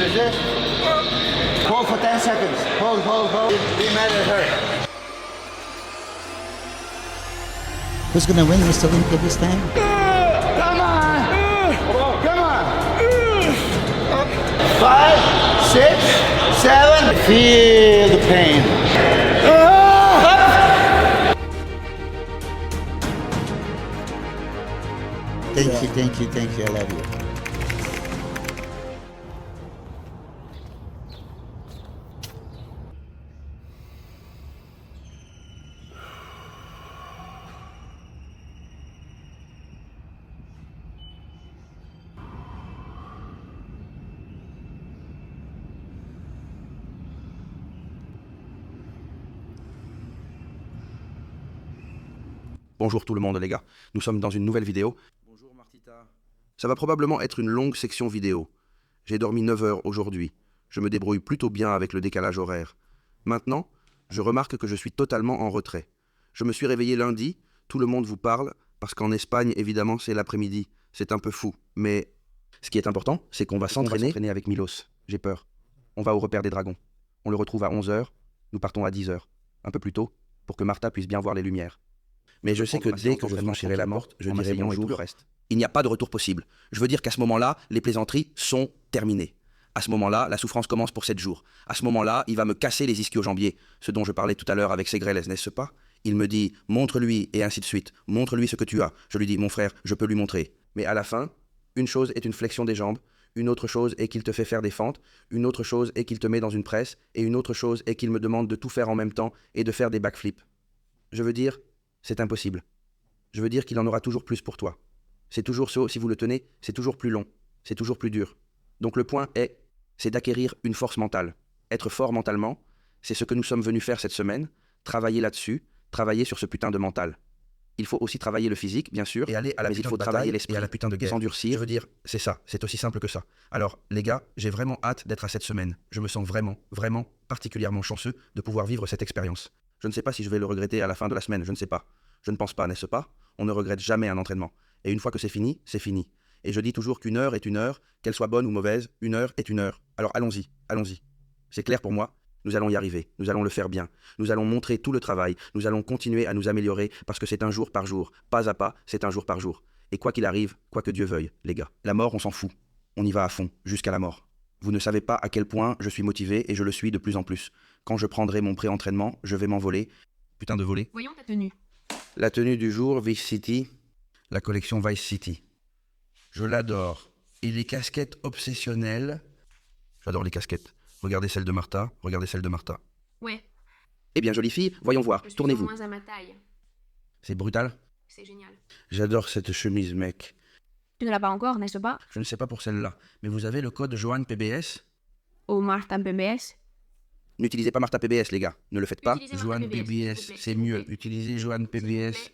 resist. Hold for 10 seconds. Hold, hold, hold. Be mad at her. Who's gonna win, Mr. Olympia, this time? Come on! Come on! 5, 6, 7. Feel the pain. Thank you, I love you. Bonjour tout le monde les gars, nous sommes dans une nouvelle vidéo. Bonjour Martita. Ça va probablement être une longue section vidéo. J'ai dormi 9 heures aujourd'hui. Je me débrouille plutôt bien avec le décalage horaire. Maintenant, je remarque que je suis totalement en retrait. Je me suis réveillé lundi, tout le monde vous parle, parce qu'en Espagne, évidemment, c'est l'après-midi. C'est un peu fou, mais ce qui est important, c'est qu'on va s'entraîner avec Milos. J'ai peur. On va au repère des dragons. On le retrouve à 11 heures, nous partons à 10 heures. Un peu plus tôt, pour que Martha puisse bien voir les lumières. Mais je sais que dès que je franchirai la morte, je dirai bonjour et tout le reste. Il n'y a pas de retour possible. Je veux dire qu'à ce moment-là, les plaisanteries sont terminées. À ce moment-là, la souffrance commence pour 7 jours. À ce moment-là, il va me casser les ischio-jambiers, ce dont je parlais tout à l'heure avec Segrelles, n'est-ce pas? Il me dit « montre-lui » et ainsi de suite. « Montre-lui ce que tu as ». Je lui dis « mon frère, je peux lui montrer ». Mais à la fin, une chose est une flexion des jambes, une autre chose est qu'il te fait faire des fentes, une autre chose est qu'il te met dans une presse, et une autre chose est qu'il me demande de tout faire en même temps et de faire des backflips. Je veux dire, c'est impossible. Je veux dire qu'il en aura toujours plus pour toi. C'est toujours ça, si vous le tenez, c'est toujours plus long, c'est toujours plus dur. Donc le point c'est d'acquérir une force mentale. Être fort mentalement, c'est ce que nous sommes venus faire cette semaine, travailler là-dessus, travailler sur ce putain de mental. Il faut aussi travailler le physique, bien sûr, et aller à la mais il putain faut de travailler bataille l'esprit, et à la putain de guerre. s'endurcir. Je veux dire, c'est ça, c'est aussi simple que ça. Alors, les gars, j'ai vraiment hâte d'être à cette semaine. Je me sens vraiment, vraiment particulièrement chanceux de pouvoir vivre cette expérience. Je ne sais pas si je vais le regretter à la fin de la semaine, je ne sais pas. Je ne pense pas, n'est-ce pas? On ne regrette jamais un entraînement. Et une fois que c'est fini, c'est fini. Et je dis toujours qu'une heure est une heure, qu'elle soit bonne ou mauvaise, une heure est une heure. Alors allons-y, allons-y. C'est clair pour moi, nous allons y arriver, nous allons le faire bien. Nous allons montrer tout le travail, nous allons continuer à nous améliorer parce que c'est un jour par jour. Pas à pas, c'est un jour par jour. Et quoi qu'il arrive, quoi que Dieu veuille, les gars. La mort, on s'en fout. On y va à fond, jusqu'à la mort. Vous ne savez pas à quel point je suis motivé et je le suis de plus en plus. Quand je prendrai mon pré-entraînement, je vais m'envoler. Putain de voler. Voyons ta tenue. La tenue du jour, Vice City. La collection Vice City. Je l'adore. Et les casquettes obsessionnelles. J'adore les casquettes. Regardez celle de Martha, regardez celle de Martha. Ouais, Eh bien, jolie fille, voyons voir, je suis tournez-vous. moins à ma taille. C'est brutal. C'est génial. J'adore cette chemise, mec. Tu ne l'as pas encore, n'est-ce pas? Je ne sais pas pour celle-là, mais vous avez le code Johan PBS? Ou Martha PBS? N'utilisez pas Martha PBS, les gars. Ne le faites pas. Utilisez Johan Martha PBS, s'il vous plaît, c'est s'il vous mieux. plaît. Utilisez Johan PBS.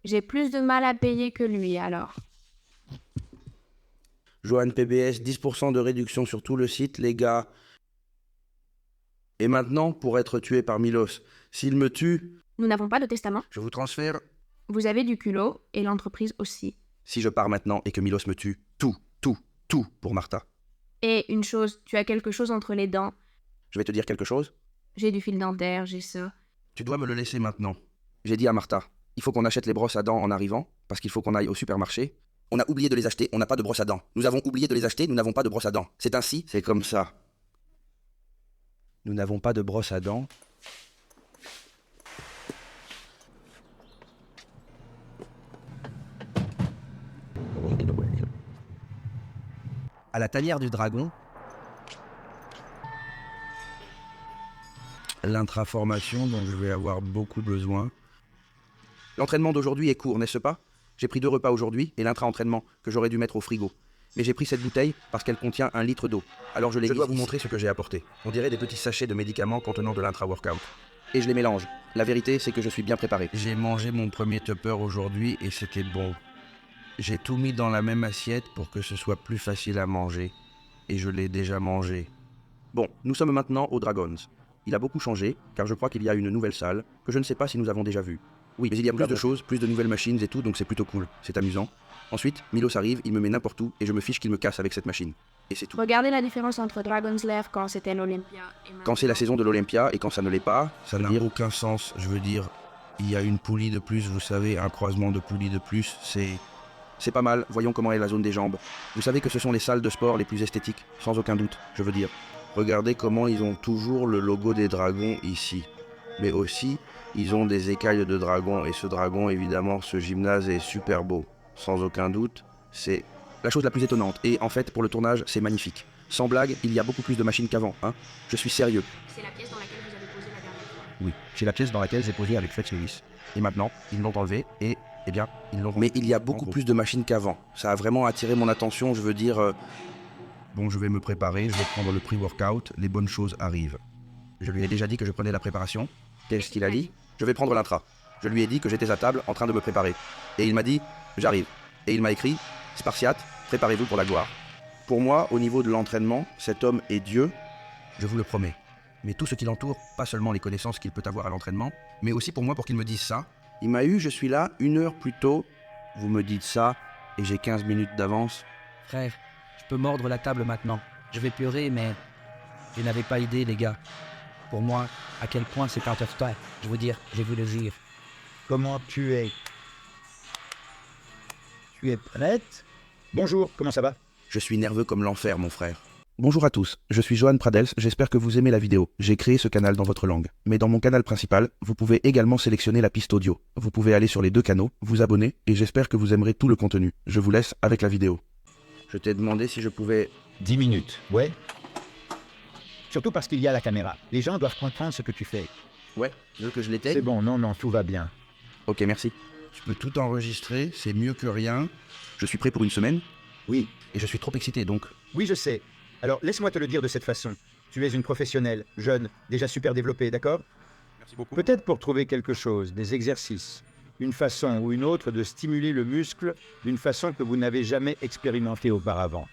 J'ai plus de mal à payer que lui, alors. Johan PBS, 10% de réduction sur tout le site, les gars. Et maintenant, pour être tué par Milos, s'il me tue, Nous n'avons pas de testament. Je vous transfère. Vous avez du culot, et l'entreprise aussi. si je pars maintenant et que Milos me tue, tout pour Martha. Et une chose, tu as quelque chose entre les dents. Je vais te dire quelque chose. J'ai du fil dentaire, j'ai ça. Tu dois me le laisser maintenant. J'ai dit à Martha, il faut qu'on achète les brosses à dents en arrivant, parce qu'il faut qu'on aille au supermarché. On a oublié de les acheter, on n'a pas de brosse à dents. Nous avons oublié de les acheter, nous n'avons pas de brosse à dents. C'est ainsi, c'est comme ça. Nous n'avons pas de brosse à dents. À la tanière du dragon, l'intraformation dont je vais avoir beaucoup besoin. L'entraînement d'aujourd'hui est court, n'est-ce pas? J'ai pris 2 repas aujourd'hui et l'intra-entraînement que j'aurais dû mettre au frigo. Mais j'ai pris cette bouteille parce qu'elle contient 1 litre d'eau. Alors je Je dois vous vous montrer ce que j'ai apporté. On dirait des petits sachets de médicaments contenant de l'intra-workout. et je les mélange. La vérité, c'est que je suis bien préparé. J'ai mangé mon premier tupper aujourd'hui et c'était bon. J'ai tout mis dans la même assiette pour que ce soit plus facile à manger. Et je l'ai déjà mangé. Bon, nous sommes maintenant aux Dragons. Il a beaucoup changé, car je crois qu'il y a une nouvelle salle, que je ne sais pas si nous avons déjà vue. Oui, mais il y a plus de choses, plus de nouvelles machines et tout, donc c'est plutôt cool. C'est amusant. Ensuite, Milos arrive, il me met n'importe où, et je me fiche qu'il me casse avec cette machine. et c'est tout. Regardez la différence entre Dragon's Lair quand c'était l'Olympia et maintenant. Quand c'est la saison de l'Olympia et quand ça ne l'est pas, Ça n'a aucun sens, je veux dire, il y a une poulie de plus, vous savez, un croisement de poulies de plus, c'est pas mal. Voyons comment est la zone des jambes. Vous savez que ce sont les salles de sport les plus esthétiques, sans aucun doute, je veux dire. Regardez comment ils ont toujours le logo des dragons ici. Mais aussi, ils ont des écailles de dragon, et ce dragon, évidemment, ce gymnase est super beau. Sans aucun doute, c'est la chose la plus étonnante. Et en fait, pour le tournage, c'est magnifique. Sans blague, il y a beaucoup plus de machines qu'avant, hein. Je suis sérieux. C'est la pièce dans laquelle vous avez posé la dernière fois. oui, c'est la pièce dans laquelle j'ai posé avec Fletch Lewis. Et maintenant, ils l'ont enlevé et, eh bien, ils l'ont... Mais il y a beaucoup plus de machines qu'avant. Ça a vraiment attiré mon attention, je veux dire... Bon, je vais me préparer, je vais prendre le pre-workout, les bonnes choses arrivent. Je lui ai déjà dit que je prenais la préparation. Qu'est-ce qu'il a dit? Je vais prendre l'intra. Je lui ai dit que j'étais à table en train de me préparer. Et il m'a dit, j'arrive. Et il m'a écrit, Spartiate, préparez-vous pour la gloire. Pour moi, au niveau de l'entraînement, cet homme est Dieu. Je vous le promets. Mais tout ce qui l'entoure, pas seulement les connaissances qu'il peut avoir à l'entraînement, mais aussi pour moi pour qu'il me dise ça. Il m'a eu, je suis là, 1 heure plus tôt. Vous me dites ça, et j'ai 15 minutes d'avance. Frère, je peux mordre la table maintenant. Je vais pleurer, mais je n'avais pas idée, les gars. Pour moi, à quel point c'est out of time. Je veux dire, j'ai vu le dire. Comment tu es? Tu es prête? Bonjour, comment ça va? Je suis nerveux comme l'enfer, mon frère. Bonjour à tous, je suis Johan Pradels, j'espère que vous aimez la vidéo. J'ai créé ce canal dans votre langue. Mais dans mon canal principal, vous pouvez également sélectionner la piste audio. Vous pouvez aller sur les 2 canaux, vous abonner, et j'espère que vous aimerez tout le contenu. Je vous laisse avec la vidéo. Je t'ai demandé si je pouvais... 10 minutes, ouais. Surtout parce qu'il y a la caméra. Les gens doivent comprendre ce que tu fais. Ouais, tu veux que je l'éteigne? C'est bon, non, tout va bien. Ok, merci. Tu peux tout enregistrer, c'est mieux que rien. Je suis prêt pour 1 semaine. Oui, Et je suis trop excité, donc... oui, je sais. Alors, laisse-moi te le dire de cette façon. Tu es une professionnelle, jeune, déjà super développée, d'accord? Merci beaucoup. Peut-être pour trouver quelque chose, des exercices, une façon ou une autre de stimuler le muscle d'une façon que vous n'avez jamais expérimentée auparavant.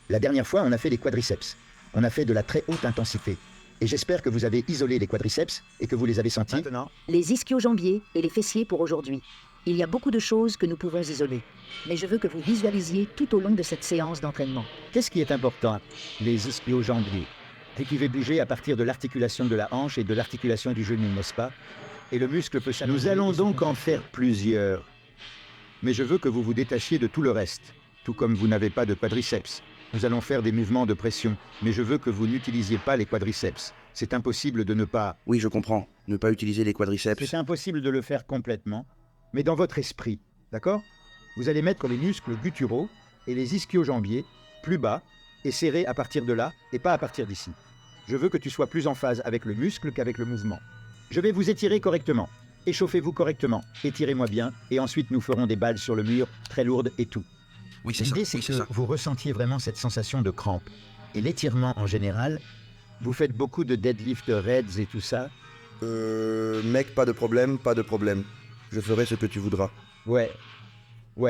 La dernière fois, on a fait les quadriceps. On a fait de la très haute intensité. Et j'espère que vous avez isolé les quadriceps et que vous les avez sentis. Maintenant, Les ischio-jambiers et les fessiers pour aujourd'hui. Il y a beaucoup de choses que nous pouvons isoler. Mais je veux que vous visualisiez tout au long de cette séance d'entraînement. qu'est-ce qui est important? Les ischio-jambiers. Et qui va bouger à partir de l'articulation de la hanche et de l'articulation du genou, n'est-ce pas? Et le muscle peut s'allonger. Nous allons donc en faire plusieurs. Mais je veux que vous vous détachiez de tout le reste. Tout comme vous n'avez pas de quadriceps. Nous allons faire des mouvements de pression. Mais je veux que vous n'utilisiez pas les quadriceps. C'est impossible de ne pas... Oui, je comprends. Ne pas utiliser les quadriceps. C'est impossible de le faire complètement. Mais dans votre esprit, d'accord? Vous allez mettre les muscles gutturaux et les ischio-jambiers plus bas et serrés à partir de là et pas à partir d'ici. Je veux que tu sois plus en phase avec le muscle qu'avec le mouvement. Je vais vous étirer correctement. Échauffez-vous correctement. Étirez-moi bien et ensuite nous ferons des balles sur le mur, très lourdes et tout. Oui, c'est ça. L'idée, c'est Oui, que c'est ça. vous ressentiez vraiment cette sensation de crampe. Et l'étirement en général, vous faites beaucoup de deadlift raids et tout ça. Mec, pas de problème, pas de problème. Je ferai ce que tu voudras. Ouais,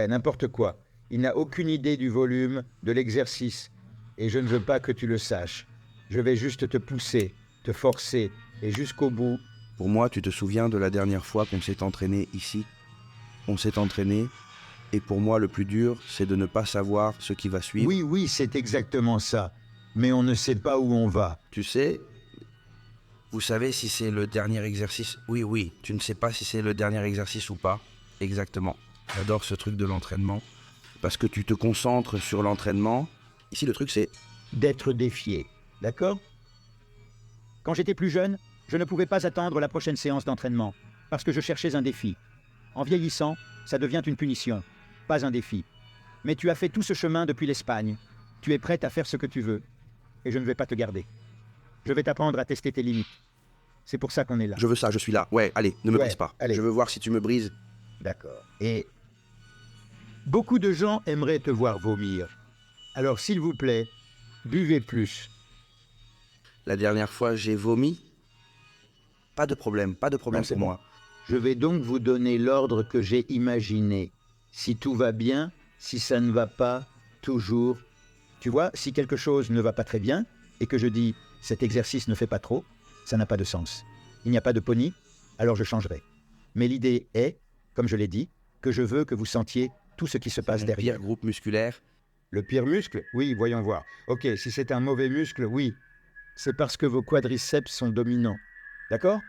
n'importe quoi. Il n'a aucune idée du volume, de l'exercice. Et je ne veux pas que tu le saches. Je vais juste te pousser, te forcer, et jusqu'au bout. Pour moi, tu te souviens de la dernière fois qu'on s'est entraîné ici? On s'est entraîné, et pour moi, le plus dur, c'est de ne pas savoir ce qui va suivre. Oui, c'est exactement ça. Mais on ne sait pas où on va. Tu sais, Vous savez si c'est le dernier exercice? Oui, tu ne sais pas si c'est le dernier exercice ou pas. Exactement. J'adore ce truc de l'entraînement. parce que tu te concentres sur l'entraînement. Ici, le truc, c'est... D'être défié, d'accord? Quand j'étais plus jeune, je ne pouvais pas attendre la prochaine séance d'entraînement, parce que je cherchais un défi. En vieillissant, ça devient une punition, pas un défi. Mais tu as fait tout ce chemin depuis l'Espagne. Tu es prête à faire ce que tu veux. Et je ne vais pas te garder. Je vais t'apprendre à tester tes limites. C'est pour ça qu'on est là. Je veux ça, je suis là. Ouais, allez, ne me Ouais, brise pas. allez. Je veux voir si tu me brises. D'accord. Et beaucoup de gens aimeraient te voir vomir. Alors s'il vous plaît, buvez plus. La dernière fois, j'ai vomi. Pas de problème Non, c'est pour bon. moi. Je vais donc vous donner l'ordre que j'ai imaginé. Si tout va bien, si ça ne va pas, toujours. Tu vois, si quelque chose ne va pas très bien, et que je dis « cet exercice ne fait pas trop », ça n'a pas de sens. Il n'y a pas de pony, alors je changerai. Mais l'idée est, comme je l'ai dit, que je veux que vous sentiez tout ce qui se passe Mon derrière. pire groupe musculaire. Le pire muscle? Oui, voyons voir. Ok, si c'est un mauvais muscle, oui. C'est parce que vos quadriceps sont dominants. D'accord?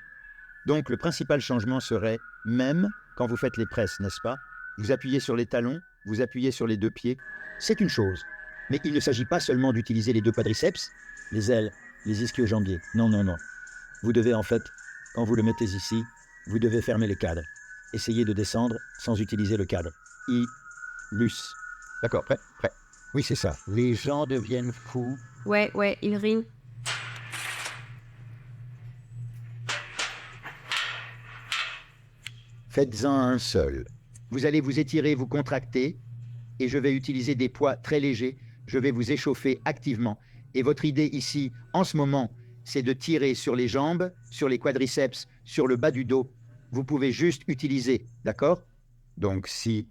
Donc le principal changement serait, même quand vous faites les presses, n'est-ce pas? Vous appuyez sur les talons, vous appuyez sur les deux pieds. C'est une chose. Mais il ne s'agit pas seulement d'utiliser les deux quadriceps, les ailes, les ischio-jambiers. Non, non, non. Vous devez en fait, quand vous le mettez ici, vous devez fermer les cadres. Essayez de descendre sans utiliser le cadre. Lus. D'accord, prêt? Prêt. Oui, c'est ça. Les gens deviennent fous. Ouais, il rit. Faites-en un seul. Vous allez vous étirer, vous contracter, et je vais utiliser des poids très légers. Je vais vous échauffer activement. Et votre idée ici, en ce moment, c'est de tirer sur les jambes, sur les quadriceps, sur le bas du dos. Vous pouvez juste utiliser, d'accord? Donc si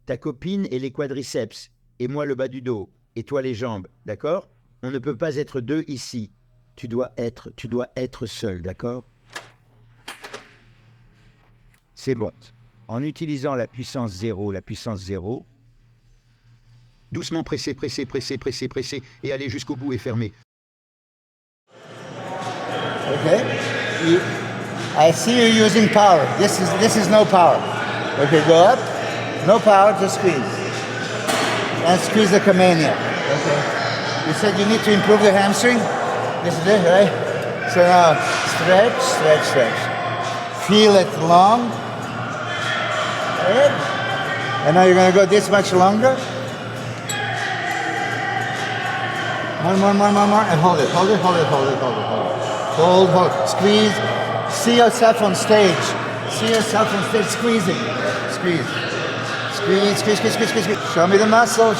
ta copine et les quadriceps, et moi le bas du dos, et toi les jambes, d'accord? On ne peut pas être deux ici. Tu dois être seul, d'accord? C'est bon. En utilisant la puissance 0, doucement presser, et aller jusqu'au bout et fermer. Okay. I see you using power. This is no power. Okay, go up. No power, just squeeze. And squeeze the Kamania. Okay. You said you need to improve the hamstring. This is it, right? So now stretch. Feel it long. Good. And now you're going to go this much longer. More. And hold it. Hold. Squeeze. See yourself on stage. Squeezing. Squeeze. Show me the muscle.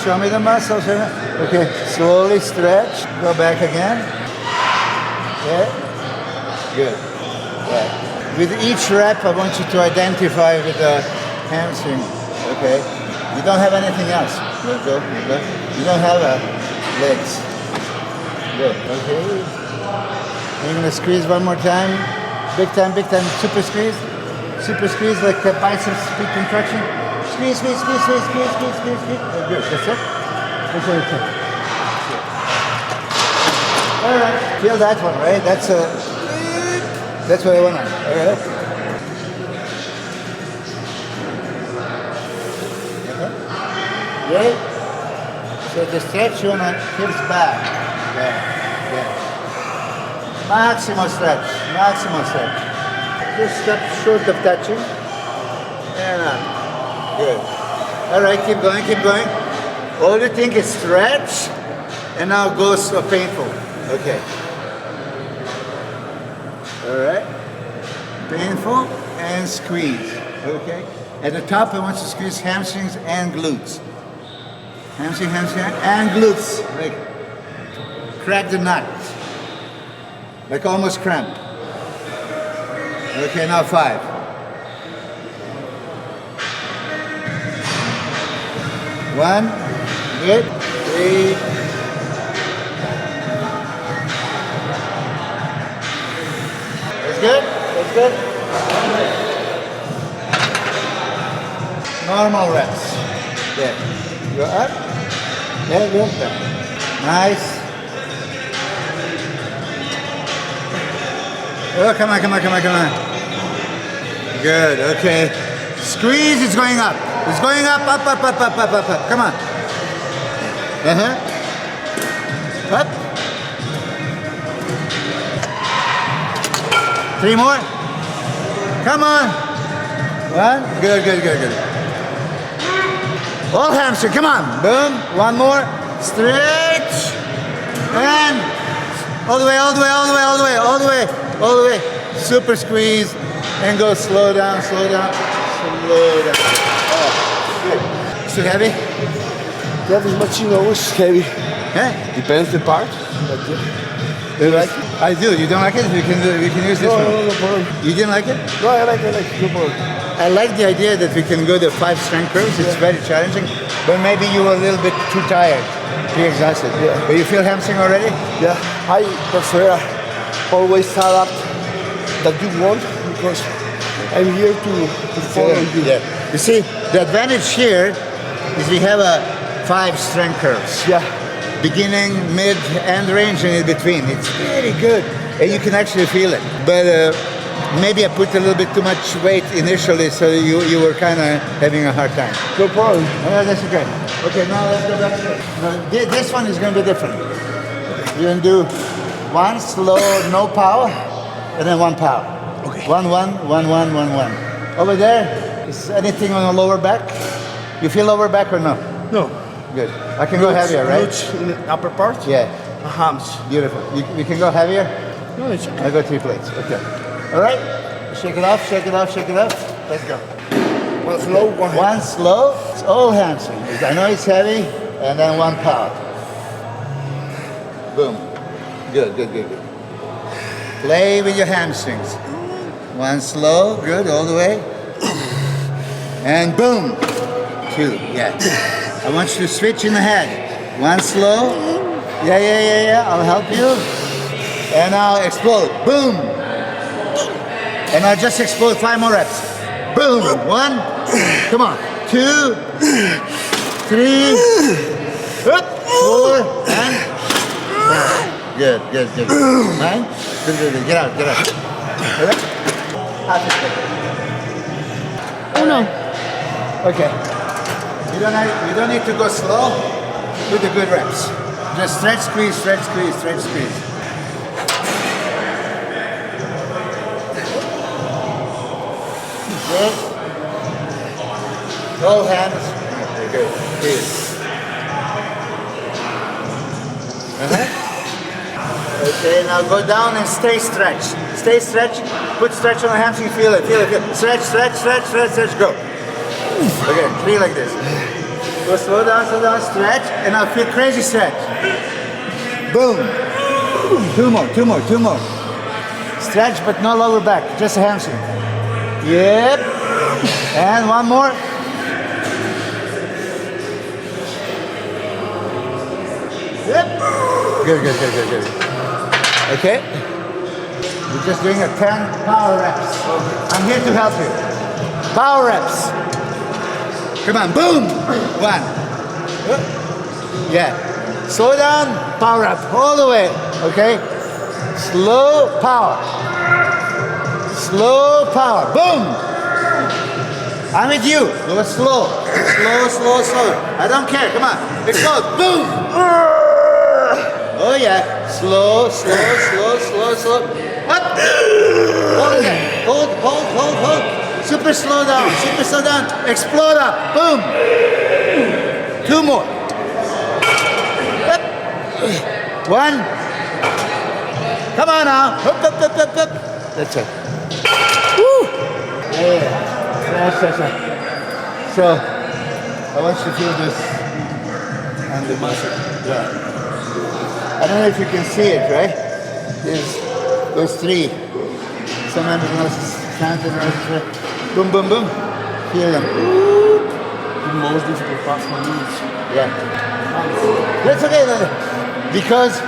Okay, slowly stretch. Go back again. Yeah. Good. Yeah. With each rep, I want you to identify with the hamstring. Okay. You don't have anything else. Good. You don't have legs. Good. Okay. You're gonna squeeze one more time. Big time. Super squeeze like a biceps big contraction. Squeeze. Good. That's it. Okay. All right. Feel that one, right? That's what I want. All right. Okay. So the stretch you wanna hips back. Yeah. Maximum stretch. Just step short of touching. And up. Good. All right, keep going. All you think is stretch, and now go so painful. Okay. All right. Painful and squeeze. Okay. At the top, I want you to squeeze hamstrings and glutes. Hamstring and glutes. Like crack the nut. Like almost cramp. Okay, now 5. One, good, 3. That's good. Normal reps. There. Go up. There, good. Nice. Oh, come on. Good, okay. Squeeze, it's going up. Up. Come on. Up. 3 more. Come on. 1. Good. All hamstring, come on. Boom. 1 more. Stretch. And all the way. Super squeeze. And go slow down. Oh, good. Still heavy? That is much, always heavy. Yeah. Depends the part. You like it? I do. You don't like it? We can use this one. No problem. You didn't like it? No, I like it. No problem. I like the idea that we can go the 5 strength curves. It's very challenging. But maybe you were a little bit too tired, too exhausted. Yeah. But you feel hamstring already? Yeah, I prefer always adapt that you want because I'm here to follow you. Yeah. You see, the advantage here is we have a 5 strength curves. Yeah. Beginning, mid, and range, and in between. It's very good, and you can actually feel it. But maybe I put a little bit too much weight initially, so you were kind of having a hard time. No problem. That's okay. Okay, now let's go back to it. Now, this one is going to be different. You're going to do 1 slow, no power, and then 1 power. Okay. 1, 1, 1, 1, 1, 1. Over there, is anything on the lower back? You feel lower back or no? No. Good. I can go heavier, right? Glutes in the upper part? Yeah. Hams. Beautiful. You can go heavier? No, it's okay. I go 3 plates. Okay. All right. Shake it off, shake it off, shake it off. Let's go. 1 slow, 1 heavy. 1 slow. It's all hamstring. I know it's heavy. And then 1 power. Boom. Good, good, good, good. Play with your hamstrings. 1 slow. Good, all the way. And boom. 2. Yeah. I want you to switch in the head. 1 slow. Yeah. I'll help you. And now explode. Boom. And now just explode 5 more reps. Boom. 1. Come on. 2. 3. 4. And 5. Good. 9. Good. Get out. All right? Half a second. Uno. Okay. You don't need to go slow with the good reps. Just stretch, squeeze. Good. All hands. Good. Okay, now go down and stay stretched. Stay stretched. Put stretch on the hamstring. Feel it. Stretch. Go. Okay, 3 like this. Go slow down, stretch, and now feel crazy stretch. Boom. 2 more. Stretch, but no lower back, just a hamstring. Yep. And 1 more. Yep. Good. Okay. We're just doing a 10 power reps. I'm here to help you. Power reps. Come on, boom! 1. Yeah. Slow down, power up, all the way, okay? Slow power. Boom! I'm with you. Go slow. I don't care, come on. Explode, boom! Oh yeah, slow. Up! Hold again. Hold. Super slow down. Explode up. Boom. 2 more. Up. 1. Come on now. Up. That's it. Woo. Yeah. So, I want you to feel this on the muscle. Yeah. I don't know if you can see it, right? There's those 3. Some ambulance counted, right? Boom. Feel them. The most difficult part for me is... Yeah. That's okay. Because,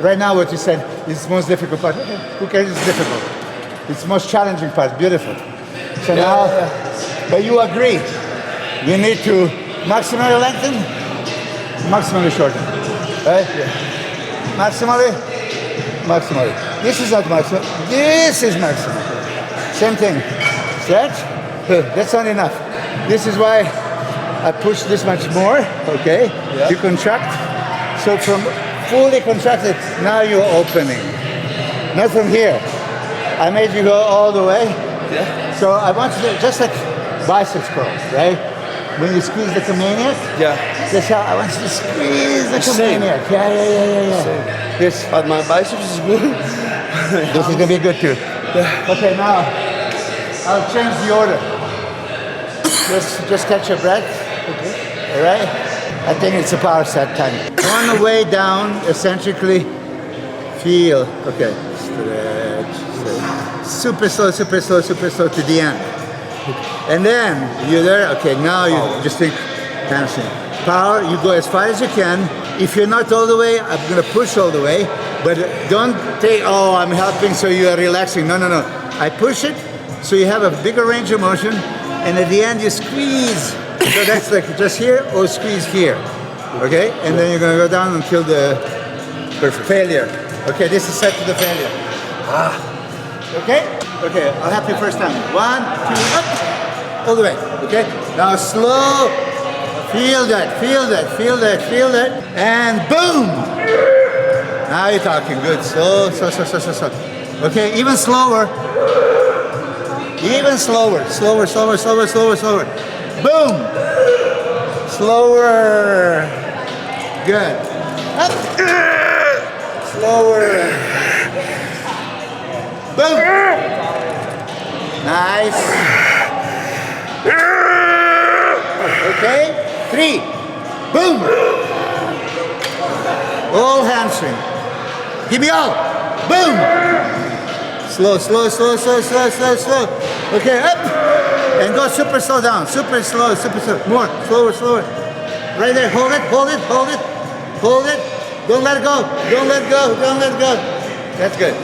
right now what you said is the most difficult part. Okay. Who cares? It's difficult. It's the most challenging part. Beautiful. So now, but you agree, we need to maximally lengthen, maximally shorten. Right? Yeah. Maximally. This is not maximum. This is maximum. Same thing. Stretch. That's not enough. This is why I push this much more. Okay. Yeah. You contract. So from fully contracted, now you're opening. Not from here. I made you go all the way. Yeah. So I want you to just like biceps curls, right? When you squeeze like a maniac. Yeah. That's how I want you to squeeze like a maniac. Yeah. This. But my biceps is good. This is gonna be good too. Yeah. Okay, now I'll change the order. Just catch your breath. Okay. All right. I think it's a power set time. On the way down, eccentrically, feel. Okay. Stretch. Super slow to the end. And then you're there. Okay. Now you just think hamstring. Power. You go as far as you can. If you're not all the way, I'm gonna push all the way. But don't think, oh, I'm helping, so you are relaxing. No. I push it, so you have a bigger range of motion, and at the end you squeeze. So that's like just here or squeeze here. Okay? And then you're gonna go down until the failure. Okay, this is set to the failure. Okay? Okay, I'll help you first time. 1, 2, up. All the way. Okay? Now slow. Feel that, feel that, feel that, feel that. And boom! Now you're talking. Good. Slow, slow, slow, slow, slow, slow. Okay, even slower. Even slower. Slower, slower, slower, slower, slower. Boom! Slower. Good. Up. Slower. Boom! Nice. Okay. 3. Boom! All hamstring. Give me all. Boom! Slow, slow, slow, slow, slow, slow, slow. Okay, up. And go super slow down. Super slow, super slow. More. Slower, slower. Right there. Hold it, hold it, hold it. Hold it. Don't let go. Don't let go. Don't let go. That's good.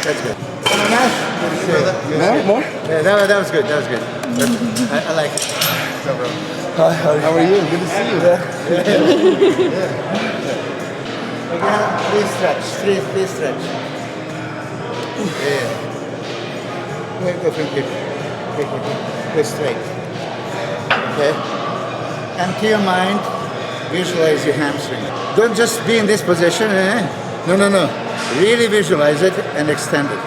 That's good. More? Yeah, that was good. That was good. I like it. No problem. Hi, how are you? Good to see you. Again, please stretch. Please stretch. Yeah. Go from here. Go straight. Okay? Empty your mind. Visualize your hamstring. Don't just be in this position. No, no, no. Really visualize it and extend it.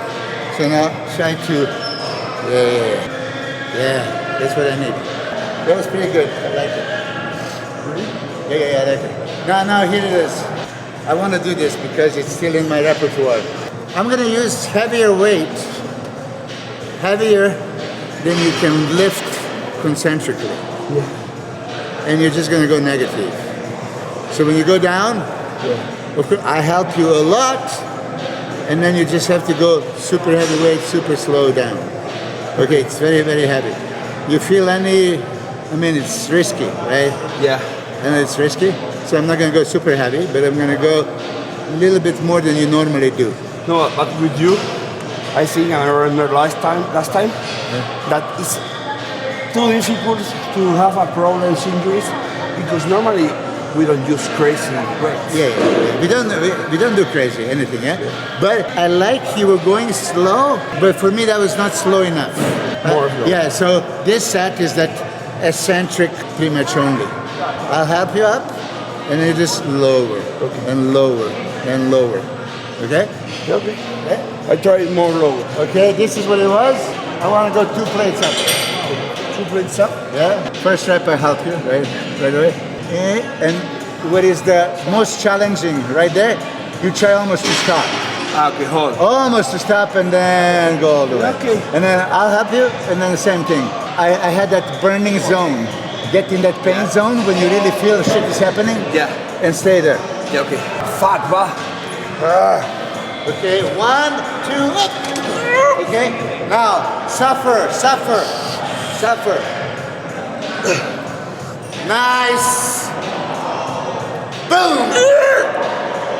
So now try to, yeah, that's what I need. That was pretty good. I like it. Yeah, I like it. Now here it is. I want to do this because it's still in my repertoire. I'm going to use heavier weight, heavier than you can lift concentrically. Yeah. And you're just going to go negative. So when you go down, of course, I help you a lot, and then you just have to go super heavy weight, super slow down. Okay, it's very, very heavy. You feel any, I mean, it's risky, right? Yeah. I know it's risky, so I'm not going to go super heavy, but I'm going to go a little bit more than you normally do. No, but with you, I think I remember last time that it's too difficult to have a problems injuries because normally we don't use crazy weights. Yeah. We don't do crazy anything, yeah? But I like you were going slow, but for me that was not slow enough. More slow. Yeah, so this set is that eccentric pretty much only. I'll help you up, and then you just lower, and lower, and lower. Okay? Okay. Yeah? I try it more low. Okay, this is what it was. I want to go 2 plates up. 2 plates up. Yeah? First rep I help you, right away. And what is the most challenging right there? You try almost to stop. Okay, hold. Almost to stop and then go all the way. Okay. And then I'll help you, and then the same thing. I had that burning zone. Get in that pain zone when you really feel shit is happening. Yeah. And stay there. Yeah, okay. Fuck, va. Okay, 1, 2, up. Okay, now suffer. Nice. Boom.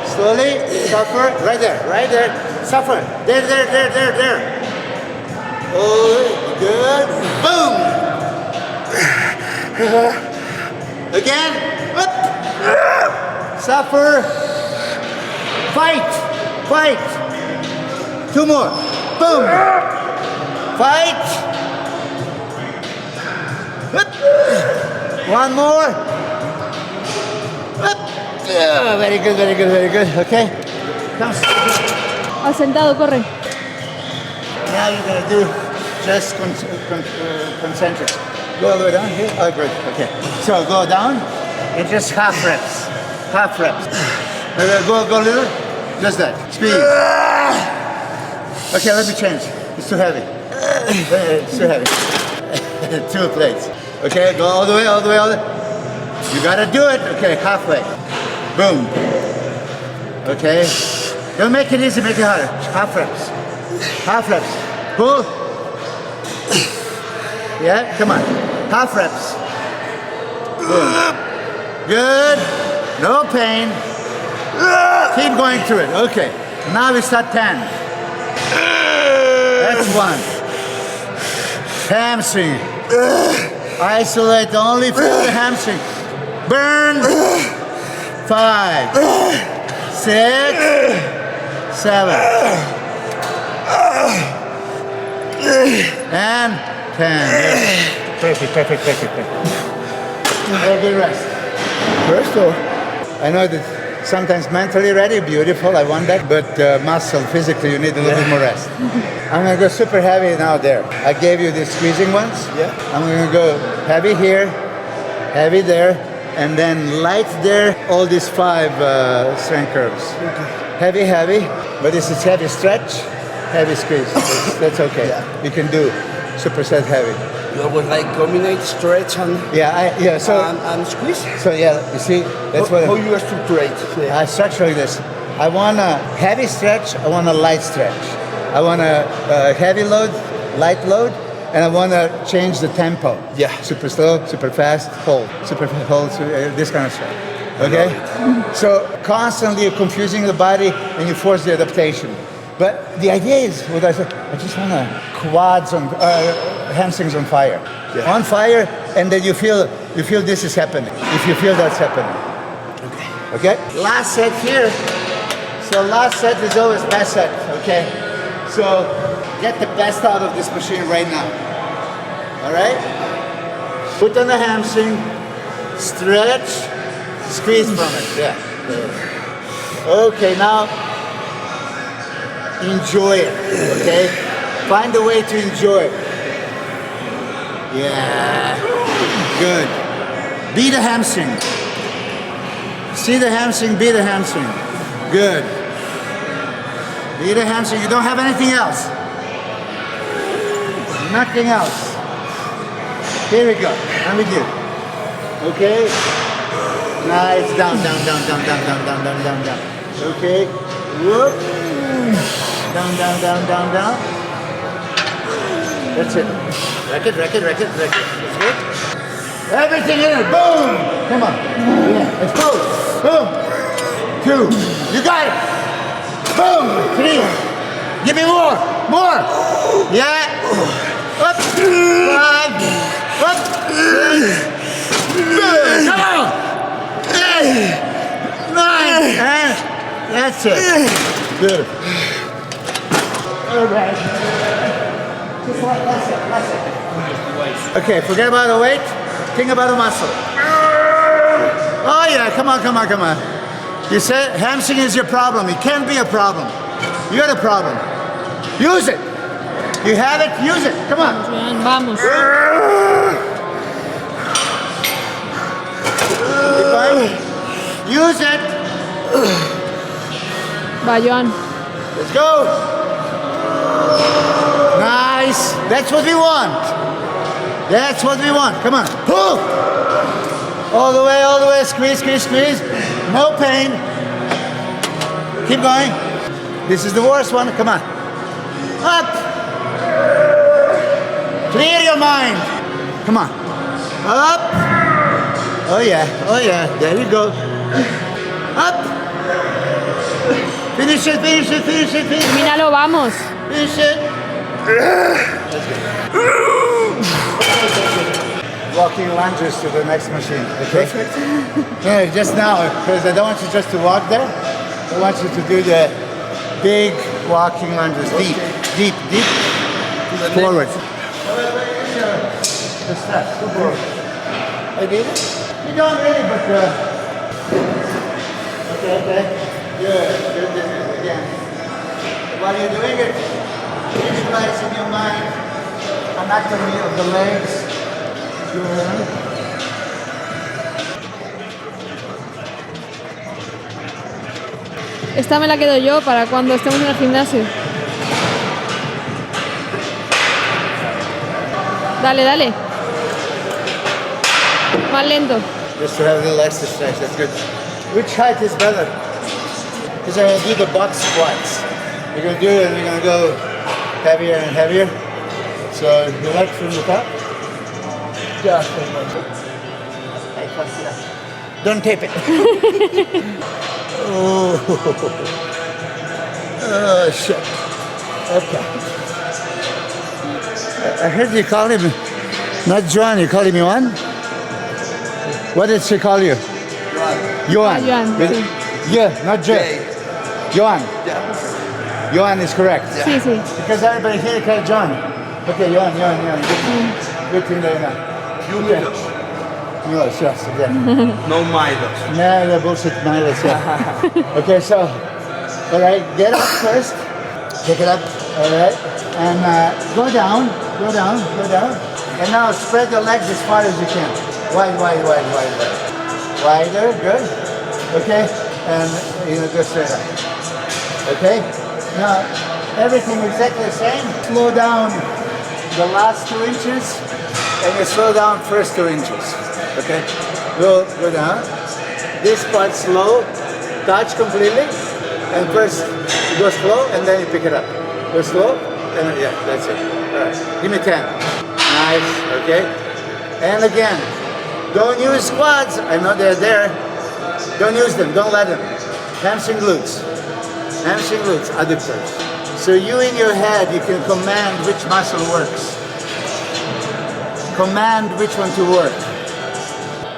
Slowly, suffer. Right there. Suffer. There. Oh, good. Boom. Again. Up. Suffer. Fight. 2 more. Boom. Fight. Up. 1 more. Up. Yeah, very good. Okay. Come. Asentado, corre. Now you're gonna do just concentric. Go all the way down here. Oh, great. Okay. So go down and just half reps. Go a little. Just that. Squeeze. Okay, let me change. It's too heavy. It's too heavy. 2 plates. Okay, go all the way. You gotta do it. Okay, halfway. Boom. Okay. Don't make it easy, make it harder. Half reps. Pull. Yeah, come on. Half reps. Boom. Good. No pain. Keep going through it. Okay. Now we start 10. That's 1. Hamstring. Isolate only for the hamstring. Burn. 5, 6, 7, and 10. Yes. Perfect. Very good rest. First or? I know that sometimes mentally ready, beautiful, I want that, but muscle, physically, you need a little bit more rest. I'm gonna go super heavy now there. I gave you the squeezing ones. Yeah. I'm gonna go heavy here, heavy there, and then light there, all these 5 strength curves. Okay. Heavy, but this is heavy stretch, heavy squeeze. That's okay. Yeah. You can do superset heavy. You always like combine stretch and So squeeze. So yeah, you see, that's how what you structure it. I structure this. I want a heavy stretch, I want a light stretch. I want a heavy load, light load, and I want to change the tempo. Yeah. Super slow, super fast, hold. Super hold, this kind of stuff. Okay? So constantly you're confusing the body and you force the adaptation. But the idea is, what I said, I just want quads on, hamstrings on fire. Yeah. On fire, and then you feel this is happening. If you feel that's happening. Okay? Last set here. So last set is always best set, okay? So get the best out of this machine right now. All right? Put on the hamstring, stretch, squeeze from it. Yeah. Okay, now enjoy it, okay? Find a way to enjoy it. Yeah, good. Be the hamstring. See the hamstring, be the hamstring. Good. Be the hamstring, you don't have anything else. Nothing else. Here we go, I'm with you. Okay? Nice, down. Okay, whoop. Down. That's it. Racket. That's good. Everything in it. Boom. Come on. Yeah. Let's go. Boom. 2. You got it. Boom. 3. Give me more. Yeah. Up. 5. Up. 6. Come on. 8. 9. And that's it. Beautiful. All right. Just like that's it. Okay, forget about the weight. Think about the muscle. Oh yeah, come on. You said hamstring is your problem. It can't be a problem. You're the problem. Use it. You have it, use it. Come on. Vamos. Keep going. Use it. Va, Joan. Let's go. Nice. That's what we want. Come on. Pull. All the way. Squeeze. No pain. Keep going. This is the worst one. Come on. Up. Clear your mind. Come on. Up. Oh yeah. There you go. Up. Finish it. Termínalo, vamos. Finish it. Walking lunges to the next machine. Okay? No, just now, because I don't want you just to walk there. I want you to do the big walking lunges. Deep. Forward. The steps. Go forward. I did it? You don't really, but okay. Good. Again. While you're doing it, visualize in your mind anatomy of the legs. Good. Esta me la quedo yo para cuando estemos en el gimnasio. Dale. Más lento. Just to have a little extra stretch, that's good. Which height is better? Because I'm going to do the box squats. We're going to do it and we're going to go heavier and heavier. So the leg from the top. Just don't tape it. Oh shit. Okay. I heard you call him Not Joan, you call him Johan? What did she call you? Johan. Johan. Yeah, not Jay. Johan. Johan is correct. Sí, sí. Because everybody here calls John. Okay, Johan. Good thing that you know. Milos, yes, yeah. No Milos. No, the bullshit Milos, yeah. Okay, so, all right, get up first. Pick it up, all right. And go down. And now spread your legs as far as you can. Wide. Wider, good. Okay, and go straight up. Okay, now everything exactly the same. Slow down the last 2 inches, and you slow down first 2 inches. Okay, go down. This part slow, touch completely, and first you go slow, and then you pick it up. Go slow, and yeah, that's it. All right, give me 10. Nice, okay. And again, don't use squats. I know they're there. Don't use them. Don't let them. Hamstring glutes, adductors. So you in your head, you can command which muscle works. Command which one to work.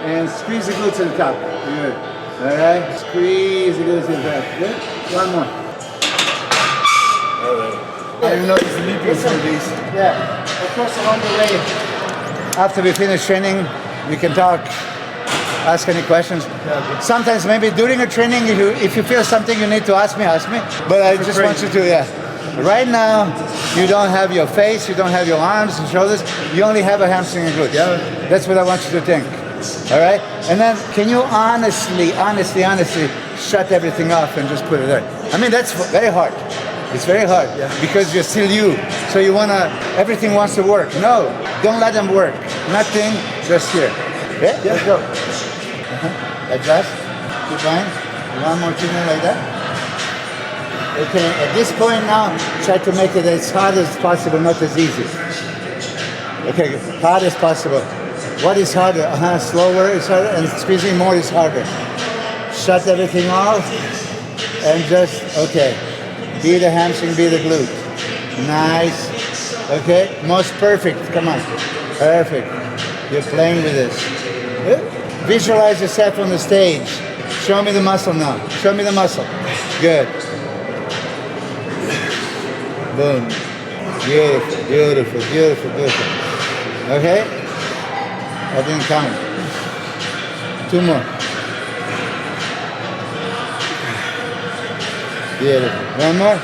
And squeeze the glutes to the top. Good. All right. Squeeze the glutes to the top. Good. One more. All right. I didn't know it's sleeping for this. Yeah. Of course, along the way, after we finish training, we can talk, ask any questions. Sometimes maybe during a training, if you feel something you need to ask me. But I just want you to, Right now, you don't have your face, you don't have your arms and shoulders, you only have a hamstring and glutes. Yeah. That's what I want you to think. All right? And then, can you honestly shut everything off and just put it there? I mean, that's very hard. It's very hard because you're still you. So everything wants to work. No, don't let them work. Nothing, just here. Okay, let's go. Adjust, keep going. One more treatment like that. Okay, at this point now, try to make it as hard as possible, not as easy. Okay, hard as possible. What is harder? Slower is harder, and squeezing more is harder. Shut everything off, and just, okay. Be the hamstring, be the glute. Nice. Okay, most perfect. Come on. Perfect. You're playing with this. Good. Visualize yourself on the stage. Show me the muscle now. Show me the muscle. Good. Boom. Beautiful. Okay? I didn't count. 2 more. Beautiful. One more.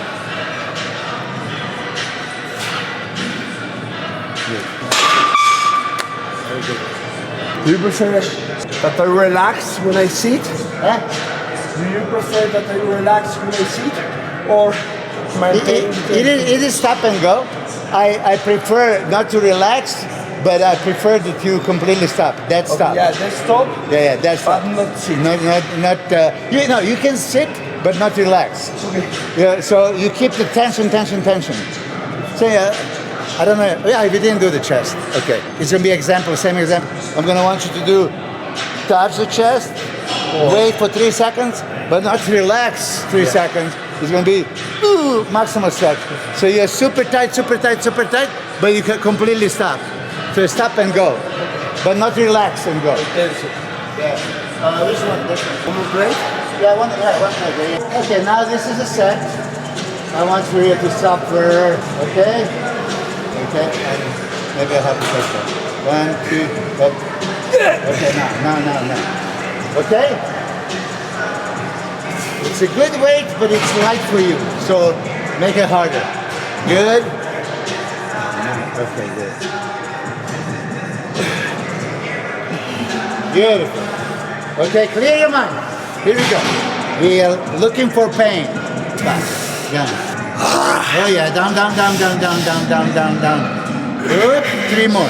Good. Very good. Do you prefer that I relax when I sit? Huh? Do you prefer that I relax when I sit? Or maintain? It is stop and go. I prefer not to relax, but I prefer that you completely stop. That's stop. Yeah, that's stop. Yeah, that's stop. But not sit. You can sit, but not relax. Okay. Yeah, so you keep the tension. So I don't know. Yeah, we didn't do the chest. Okay. It's gonna be same example. I'm gonna want you to do touch the chest, wait for 3 seconds, but not relax 3 seconds. It's gonna be maximal stretch. So you're super tight, but you can completely stop. So stop and go, but not relax and go. Yeah. This one. One more plate? Yeah, one plate. Okay, now this is a set. I want you here to suffer, okay? Okay, and maybe I have to take that. 1, 2, up. Okay, now. Okay? It's a good weight, but it's light for you, so make it harder. Good? Okay, good. Beautiful. Okay, clear your mind. Here we go. We are looking for pain. Back, down. Oh yeah, down. Good. 3 more.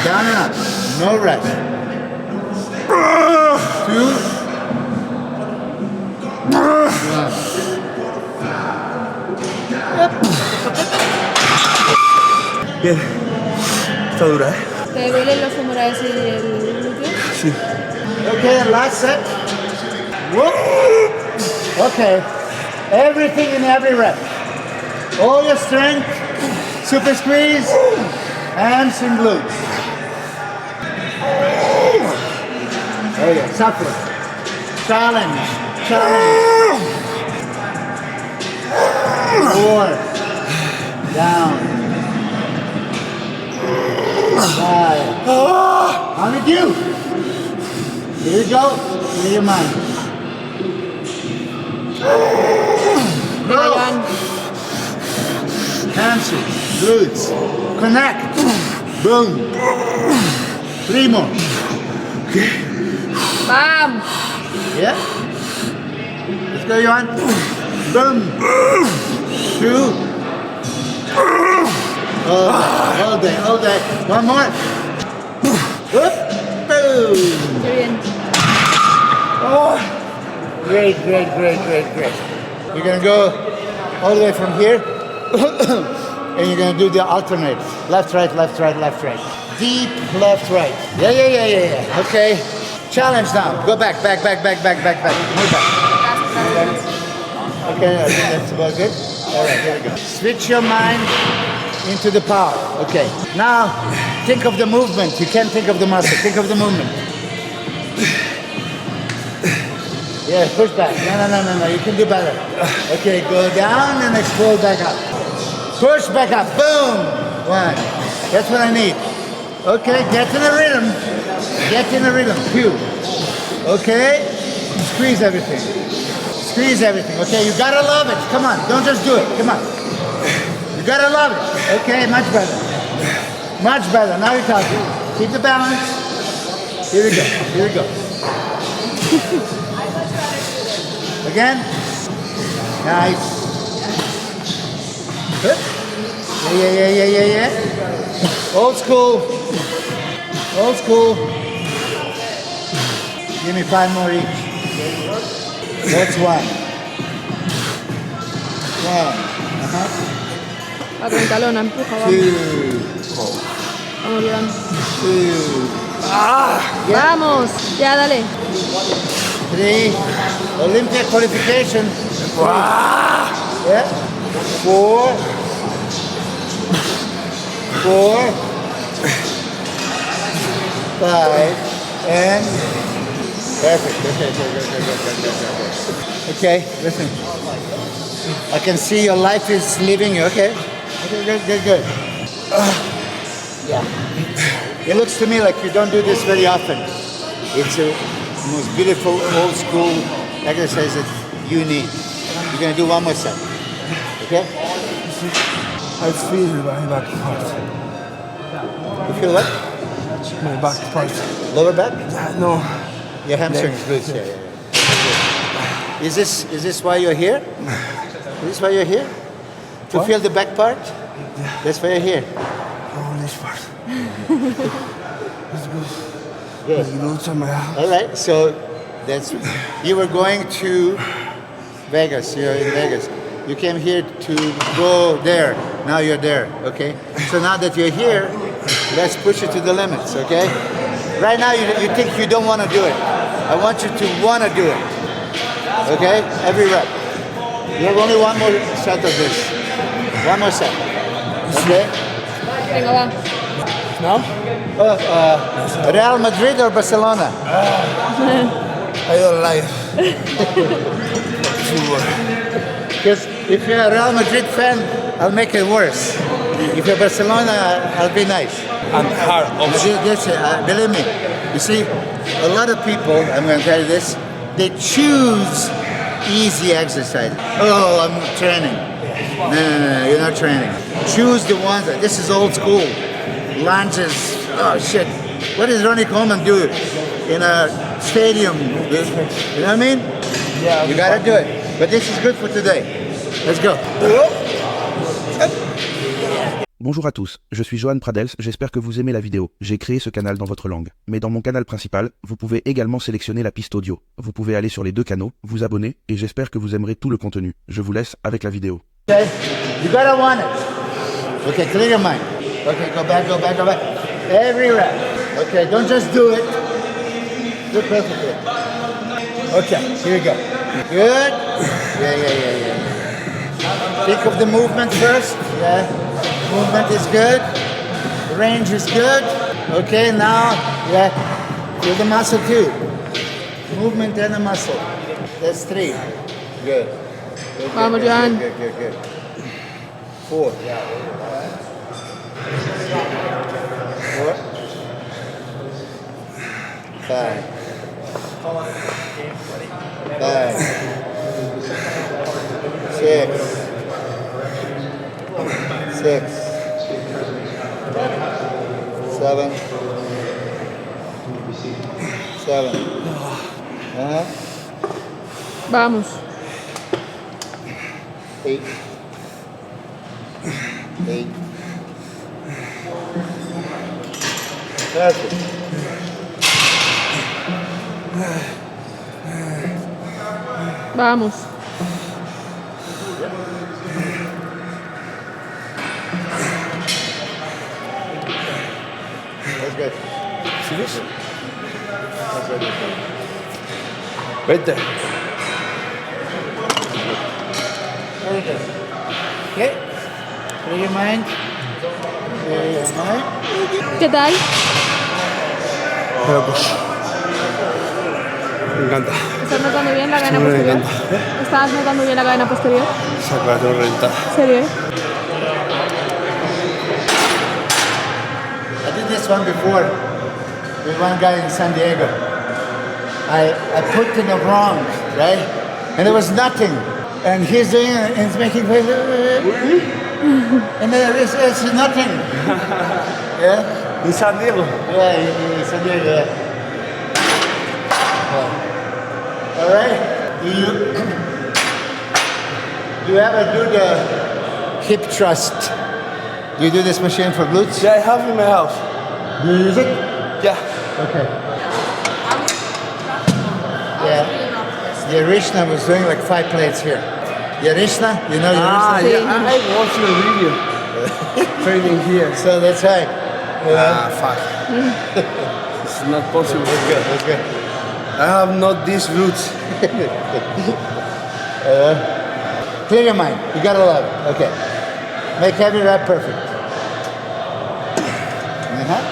Down and up. No rest. 2. 1. Bien. Está dura, ¿eh? ¿Te duelen los femorales y el glúteo? Sí. Okay, and last set. Whoop. Okay. Everything in every rep. All your strength. Super squeeze. Hamstring glutes. Oh yeah, suffer. Challenge. Challenge. 4. Down. 5. On with you. Here you go. Clear your mind. Venga, Joan. Hamstring, glutes, connect, boom. 3 more. Bam! Yeah. Let's go, Johan. Boom. 2. All day, all day. 1 more. Whoop. Boom. Qué bien. Oh. Great, great, great, great, great. You're gonna go all the way from here, and you're gonna do the alternate. Left, right, left, right, left, right. Deep left, right. Yeah. Okay. Challenge now. Go back. Move back. Okay, I think that's about good. All right, here we go. Switch your mind into the power. Okay. Now, think of the movement. You can't think of the muscle. Think of the movement. Yeah, push back. No. You can do better. Okay, go down and explode back up. Push back up. Boom. 1. That's what I need. Okay, get in a rhythm. 2. Okay. Squeeze everything. Okay, you gotta love it. Come on, don't just do it. Come on. You gotta love it. Okay, much better. Now you're talking. Keep the balance. Here we go. Again. Nice. Good. Yeah. Old school. Give me 5 more each. That's 1. Va con talón, empuja, vamos. 2. Vamos, Joan. 2. Vamos, ya, dale. 3. Olympic qualification. Yeah. 4. 5. And perfect. Okay, listen. I can see your life is leaving you. Okay, good. Yeah. It looks to me like you don't do this very often. It's the most beautiful old school exercise that you need. You're gonna do 1 more set. Okay? I feel my back part. You feel what? My back part. Lower back? No. Your hamstring is loose. Yeah. Is this why you're here? To feel the back part? Yeah. That's why you're here. Oh, this part. It's good. Good. It's good to my house. All right. So you were going to Vegas. You're in Vegas. You came here to go there. Now you're there. Okay. So now that you're here, let's push it to the limits. Okay. Right now you think you don't want to do it. I want you to want to do it. Okay. Every rep. You have only 1 more set of this. 1 more set. Okay. Venga, va. Now? Real Madrid or Barcelona? I don't like football. Because if you're a Real Madrid fan, I'll make it worse. If you're Barcelona, I'll be nice. And hard option. Believe me. You see, a lot of people, I'm going to tell you this, they choose easy exercise. Oh, I'm training. No, you're not training. Choose the ones that, this is old school. Lunges. Oh, shit. What does Ronnie Coleman do in a stadium? You know what I mean? Yeah. You got to do it. But this is good for today. Let's go. Bonjour à tous, je suis Johan Pradels, j'espère que vous aimez la vidéo. J'ai créé ce canal dans votre langue. Mais dans mon canal principal, vous pouvez également sélectionner la piste audio. Vous pouvez aller sur les 2 canaux, vous abonner, et j'espère que vous aimerez tout le contenu. Je vous laisse avec la vidéo. Okay, you gotta want it. Okay, clear your mind. Okay, go back. Every rep. Okay, don't just do it. Do it perfectly. Okay, here we go. Good. Yeah. Think of the movement first. Yeah. Movement is good. Range is good. Okay, now, feel the muscle too. movement and a muscle. That's 3. Good. Good, Vamos, good, Johan. good, good, good. 4. 4. 5. 5. 6. 6. 7. 7. Uh-huh. Vamos. 8. 8. Perfect. Vamos. That's good. ¿Sigues? That's good. Vete. Very good. Okay. Clear your mind. Clear your mind. ¿Qué tal? Pero pues. Me encanta. ¿Estás notando bien la cadena Me posterior? encanta. ¿Estás notando bien la cadena posterior? Saca la renta. ¿Se ve? I did this one before with one guy in San Diego. I put in the wrong, right? And there was nothing. And he's doing it and he's making face. And then it's nothing. Yeah? ¿En San Diego? Yeah, in San Diego, yeah. All right? You ever do the hip thrust? Do you do this machine for glutes? Yeah, I have in my house. Do you use it? Yeah. Okay. Yeah. Yarishna was doing like 5 plates here. Yarishna? You know Ah, Yarishna? yeah. I watched your video. Training here. So that's right. Ah, fuck. It's not possible. That's good, that's good. I have not these roots. Clear your mind. You got 11. Okay. Make every rep perfect. Uh-huh.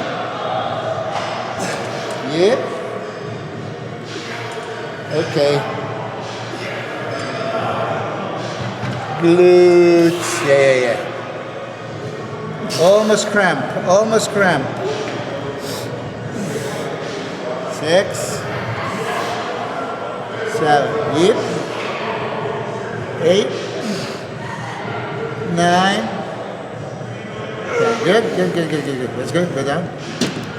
Yep. Okay. Glutes. Yeah. Almost cramp. Almost cramp. 6. 7. Yep. 8. 9. Okay, good. That's good. Go down.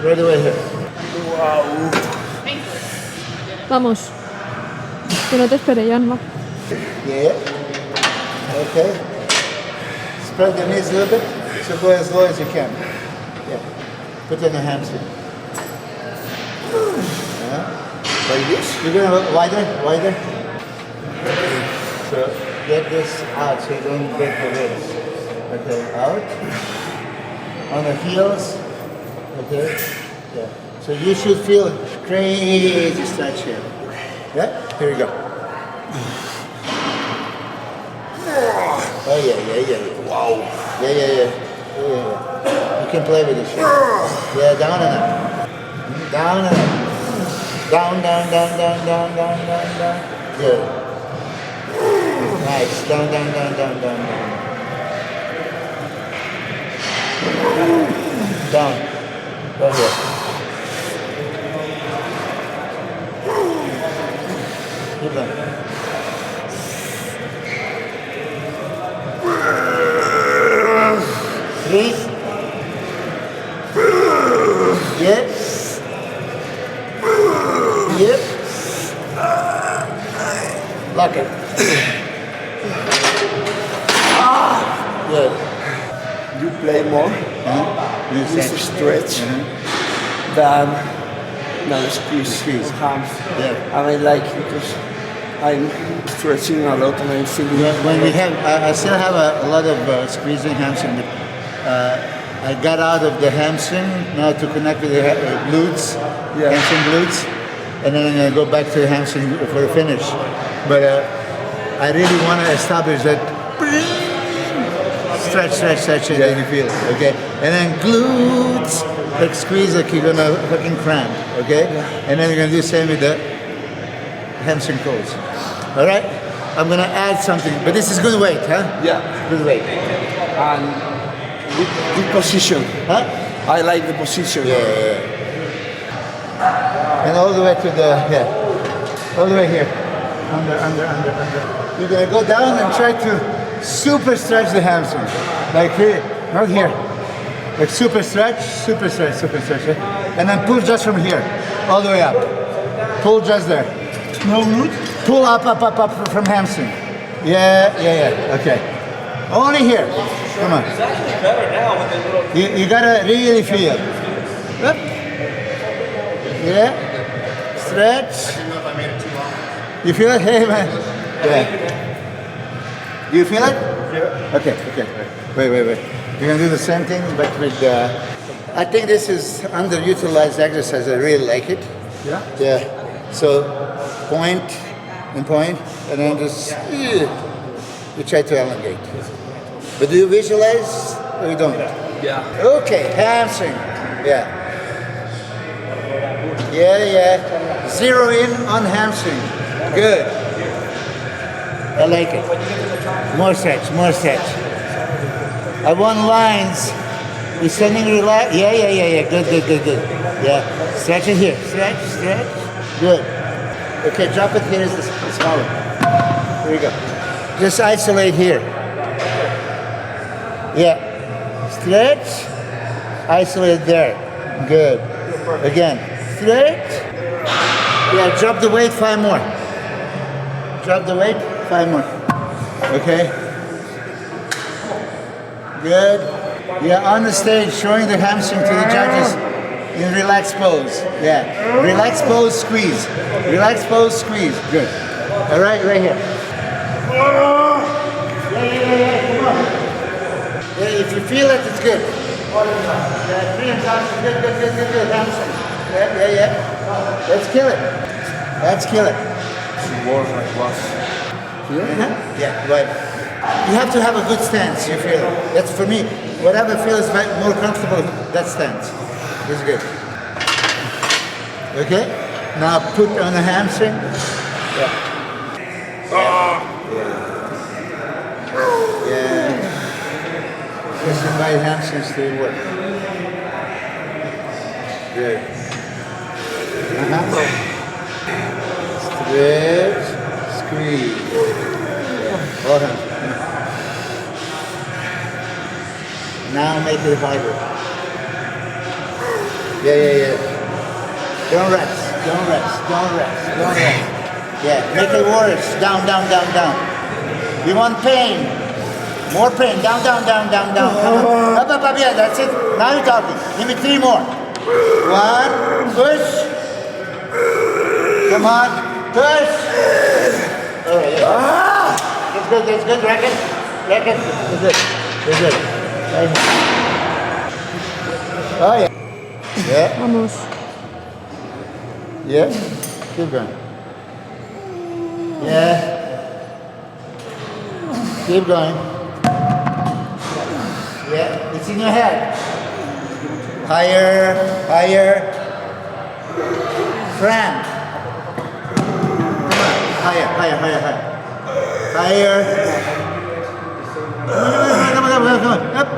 Right away here. Vamos. Que no te espere, Jan, va. Yeah. Okay. Spread the knees a little bit. So go as low as you can. Yeah. Put in the hamstring. Like this. You're gonna look wider. So get this out so you don't break the ribs. Okay, out. On the heels. Okay. Yeah. So you should feel crazy stretch here. Yeah? Here we go. Oh yeah. Wow. Yeah. You can play with this shit. Yeah, down and up. Down and up. Down. Good. Nice. Down. Down. Right here. Keep going. Three. Yep. Lock it. Good. You play more. You Use a stretch than squeeze. Hams. Yeah. And I like it because I'm stretching a lot and I'm feeling. When we have, I still have a lot of squeezing hamstring. I got out of the hamstring now to connect with the glutes, hamstring glutes, and then I'm gonna go back to the hamstring for the finish. But I really want to establish that stretch, and then you feel it, okay? And then glutes, like squeeze like you're gonna fucking cramp, okay? And then you're gonna do the same with the hamstring pulls. All right? I'm gonna add something, but this is good weight, huh? Yeah. Good weight. And good position. Huh? I like the position. Yeah. And all the way to the, all the way here. Under. You're gonna go down and try to super stretch the hamstring. Like here, not here. Like super stretch. Yeah? And then pull just from here, all the way up. Pull just there. No root? Pull up from hamstring. Yeah. Okay. Only here. Come on. You gotta really feel. Up. Yeah. Stretch. You feel it? Hey man. Yeah. You feel it? Yeah. Okay. Wait. You're gonna do the same thing, but with I think this is underutilized exercise. I really like it. Yeah. So point, and then just you try to elongate. But do you visualize or you don't? Yeah. Okay, hamstring. Yeah. Zero in on hamstring. Good. I like it. More stretch. I want lines. You're standing relaxed. Yeah. Good. Yeah. Stretch it here. Stretch. Good. Okay, drop it here is the smaller. Here you go. Just isolate here. Yeah. Stretch. Isolate there. Good. Again. Stretch. Yeah, drop the weight 5 more. Drop the weight 5 more. Okay. Good. Yeah, on the stage, showing the hamstring to the judges in relaxed pose. Yeah. Relaxed pose, squeeze. Relaxed pose, squeeze. Good. All right, right here. Yeah. Come on. Yeah, if you feel it, it's good. Yeah, 3 and top. Good. Hamstring. Yeah. Let's kill it. More like what? Yeah, right. You have to have a good stance, you feel. That's for me. Whatever feels more comfortable, that stance is good. Okay? Now put on the hamstring. Yeah. Just invite hamstrings to work. Good. Stretch, squeeze. Hold on. Now make it harder. Yeah. Don't rest. Yeah, make it worse. Down. You want pain. More pain. Down. Come on. Up. Yeah, that's it. Now you're talking. Give me 3 more. 1, push. Come on, push. All right, yeah. That's good. Racket. That's good. Right here. Oh yeah. Vamos. Yeah. Keep going. Yeah. Keep going. Yeah. It's in your head. Higher. Fran. Higher. Come on. Up.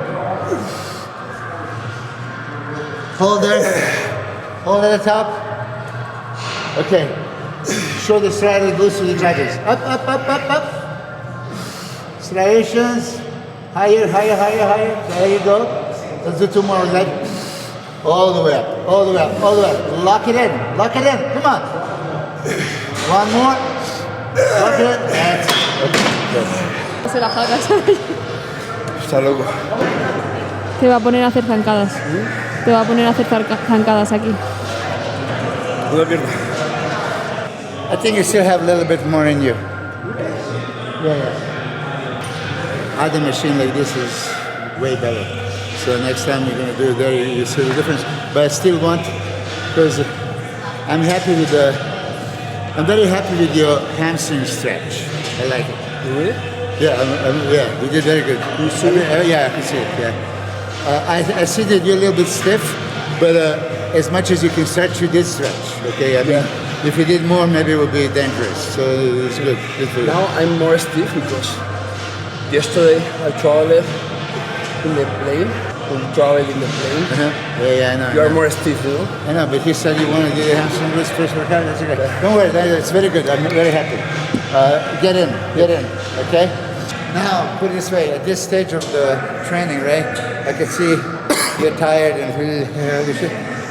Hold there. Hold at the top. Okay. Show the straddle glutes to the judges. Up. Striations. Higher. There you go. Let's do 2 more of that. All the way up. Lock it in. Come on. 1 more. Lock it in. That's it. Se la jaca. Está loco. Te va a poner a hacer zancadas. Aquí. Una pierna. I think you still have a little bit more in you. Yeah. Other machine like this is way better. So next time you're going to do it there, you see the difference. But I still want, because I'm very happy with your hamstring stretch. I like it. Really? Yeah, you did very good. Yeah, I can see it, yeah. I see that you're a little bit stiff, but as much as you can stretch, you did stretch. Okay, I mean, if you did more, maybe it would be dangerous. So it's good. Good for you. Now I'm more stiff because yesterday I traveled in the plane. We traveled in the plane. Yeah, I know. You are more stiff, you know? I know, but he said you want to do the hamstring glutes first workout. That's okay. Don't worry, it's very good. I'm very happy. Get in, okay? Now, put it this way, at this stage of the training, right, I can see you're tired and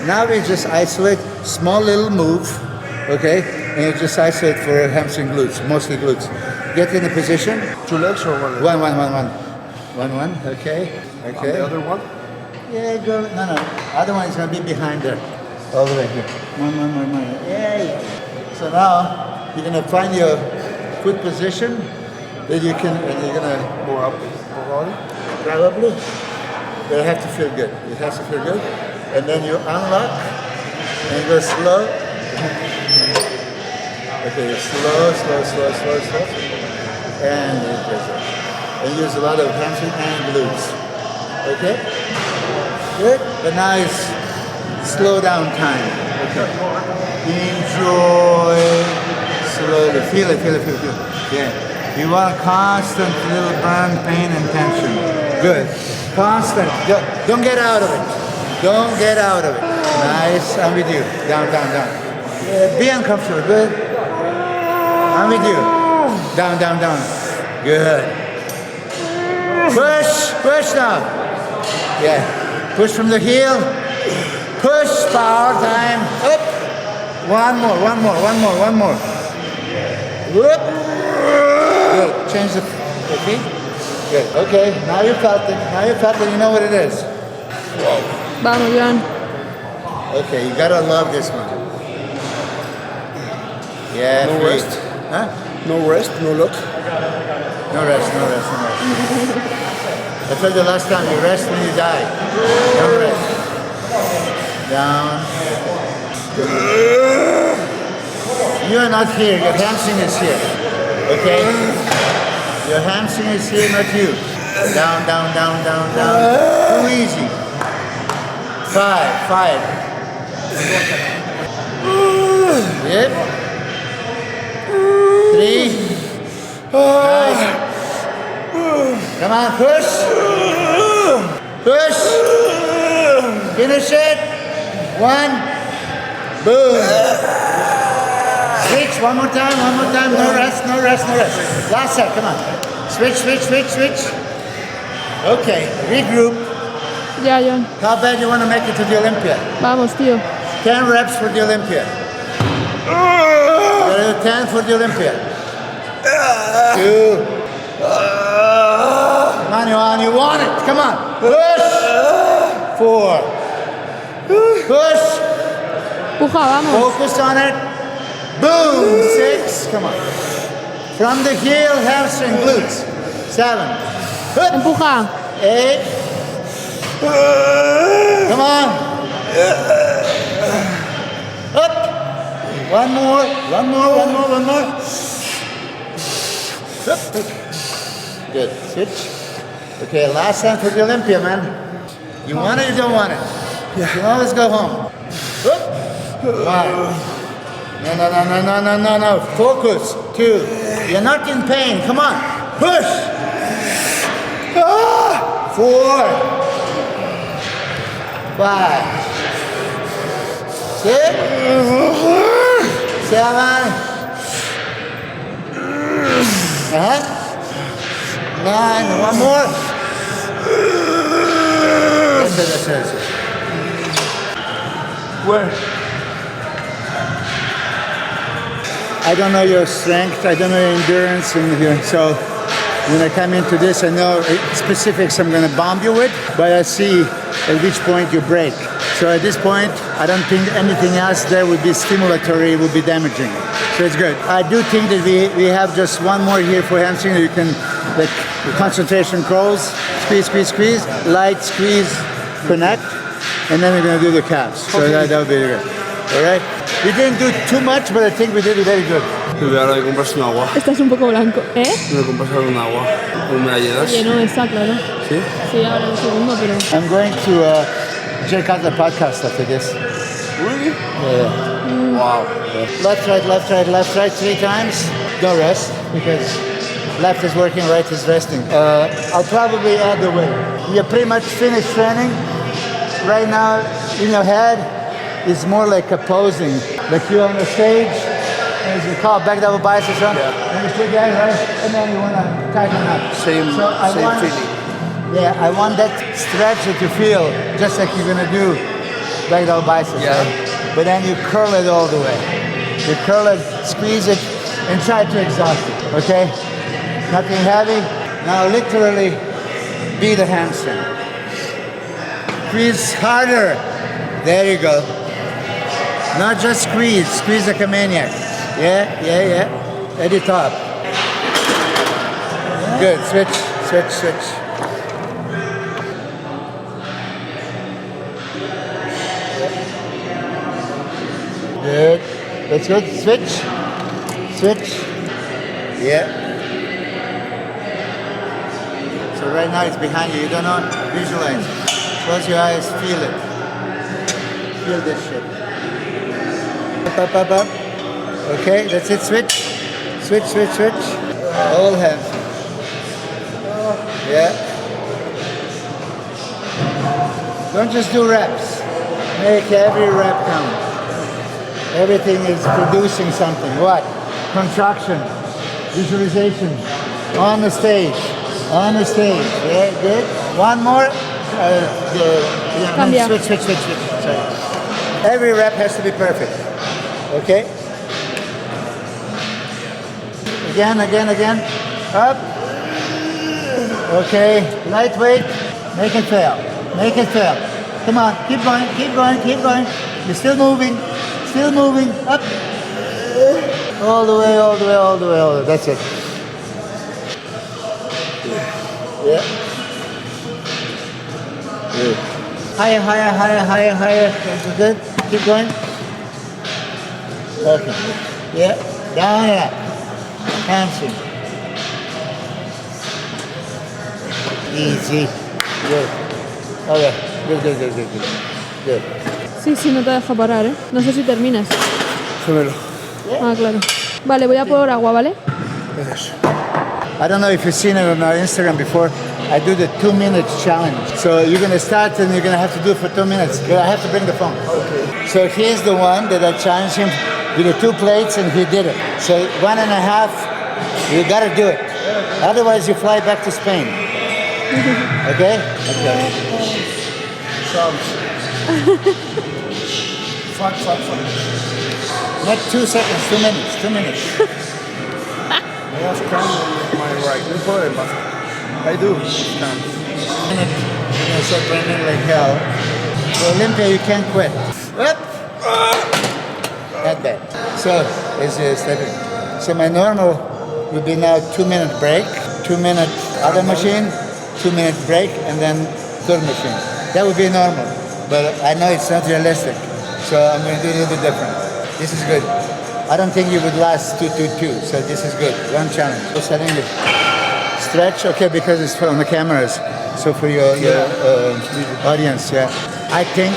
now we just isolate, small little move, okay? And you just isolate for hamstring glutes, mostly glutes. Get in a position. 2 legs or 1 leg? One, okay? And the other one? Yeah, go, no. Other one is going to be behind there. All the way here. One. Yeah. So now, you're going to find your foot position that you can, and you're going to More up. probably, but it has to feel good. It has to feel good. And then you unlock, and you go slow. Okay, slow. And you press it. And use a lot of hamstring and glutes. Okay? Good? But now it's slow down time. Okay. Enjoy slowly. Feel it. Yeah. You want constant little burn, pain, and tension. Good. Constant. Don't get out of it. Nice. I'm with you. Down. Yeah, be uncomfortable. Good. I'm with you. Down. Good. Push now. Yeah. Push from the heel. Push, power time. Up. One more. Whoop. Good. Change the feet. Good. Okay. Now you felt it. You know what it is. Vamos, Joan. Okay. You gotta love this one. Yeah. No free. rest? Huh? No rest, no lock? No rest. I told you last time, you rest when you die. Don't rest. Down. You are not here, your hamstring is here. Okay? Your hamstring is here, not you. Down. Too easy. 5. Yep. 3. Nice. Come on, push. Finish it. 1. Boom. Switch, one more time. No rest. Last set, come on. Switch. Okay, regroup. Ya, Joan. How bad you want to make it to the Olympia? Vamos, tío. 10 reps for the Olympia. Gotta do 10 for the Olympia. 2. Come on, Johan, you want it. Come on. Push. 4. Push. Puja, vamos. Focus on it. Boom. 6. Come on. From the heel, hamstring, glutes. 7. Empuja. 8. Come on. Up. One more. Up. Good. Switch. Okay, last time for the Olympia, man. You want it or you don't want it? You can always go home. Up. 1. No. Focus. 2. You're not in pain. Come on. Push. 4. 5. 6. 7. 9. One more. That's it. Where? I don't know your strength, I don't know your endurance in here, so when I come into this, I know specifics I'm going to bomb you with, but I see at which point you break. So at this point, I don't think anything else there would be stimulatory, would be damaging. So it's good. I do think that we have just one more here for hamstring. You can, like, concentration crawls, squeeze, light squeeze, connect, and then we're going to do the calves. So that would be good. All right? We didn't do too much, but I think we did it very good. Ahora me compras un agua. Estás un poco blanco. ¿Eh? Me compras ahora un agua. ¿Me la llenas? Oye, no, está claro. ¿Sí? Sí, ahora un segundo, pero... I'm going to check out the podcast after this. Yeah. Wow. Yeah. Left, right, left, right, left, right 3 times. Don't rest because left is working, right is resting. I'll probably add the weight. You're pretty much finished training. Right now, in your head, it's more like a posing. Like you're on the stage, as you call back double biceps, and you put that right, and then you want to tighten up. Same feeling. Yeah, I want that stretch that you feel, just like you're gonna do back double biceps. Yeah. Right? But then you curl it all the way. You curl it, squeeze it, and try to exhaust it. Okay? Nothing heavy. Now literally be the hamstring. Squeeze harder. There you go. Not just squeeze. Squeeze like a maniac. Yeah. At the top. Good. Switch. Good. That's good. Switch. Yeah. So right now it's behind you. You don't know. Visualize. Close your eyes. Feel it. Feel this shit. Up. Okay, that's it. Switch. All hands. Yeah. Don't just do reps. Make every rep count. Everything is producing something. What? Contraction, visualization, on the stage. Yeah, good. One more. Switch. Sorry. Every rep has to be perfect. Okay? Again. Up. Okay. Lightweight. Make it fail. Come on. Keep going. You're still moving. Up. All the way. That's it. Yeah. Good. Higher. That's good. Keep going. Okay. Yeah. Down and up. Hamstring. Easy. Good. Okay. Good. Sí, no te deja parar, ¿eh? No sé si terminas. Gemelo. Ah, claro. Vale, voy a por agua, ¿vale? Gracias. I don't know if you've seen it on our Instagram before. I do the 2-minute challenge. So you're going to start and you're going to have to do it for 2 minutes. But I have to bring the phone. Okay. So he's the one that I challenged him with the 2 plates and he did it. So 1.5, you got to do it. Otherwise you fly back to Spain. Okay? Fuck. Not 2 seconds, 2 minutes. 2 minutes. I have cramp on my right. No problem, but I do. You're gonna start running like hell. For Olympia, you can't quit. Up. Not bad. So, so my normal would be now 2-minute break, 2-minute other machine, 2-minute break, and then third machine. That would be normal, but I know it's not realistic, so I'm going to do a little bit different. This is good. I don't think you would last 2, so this is good. One challenge. So suddenly stretch, okay, because it's on the cameras. So for your audience, I think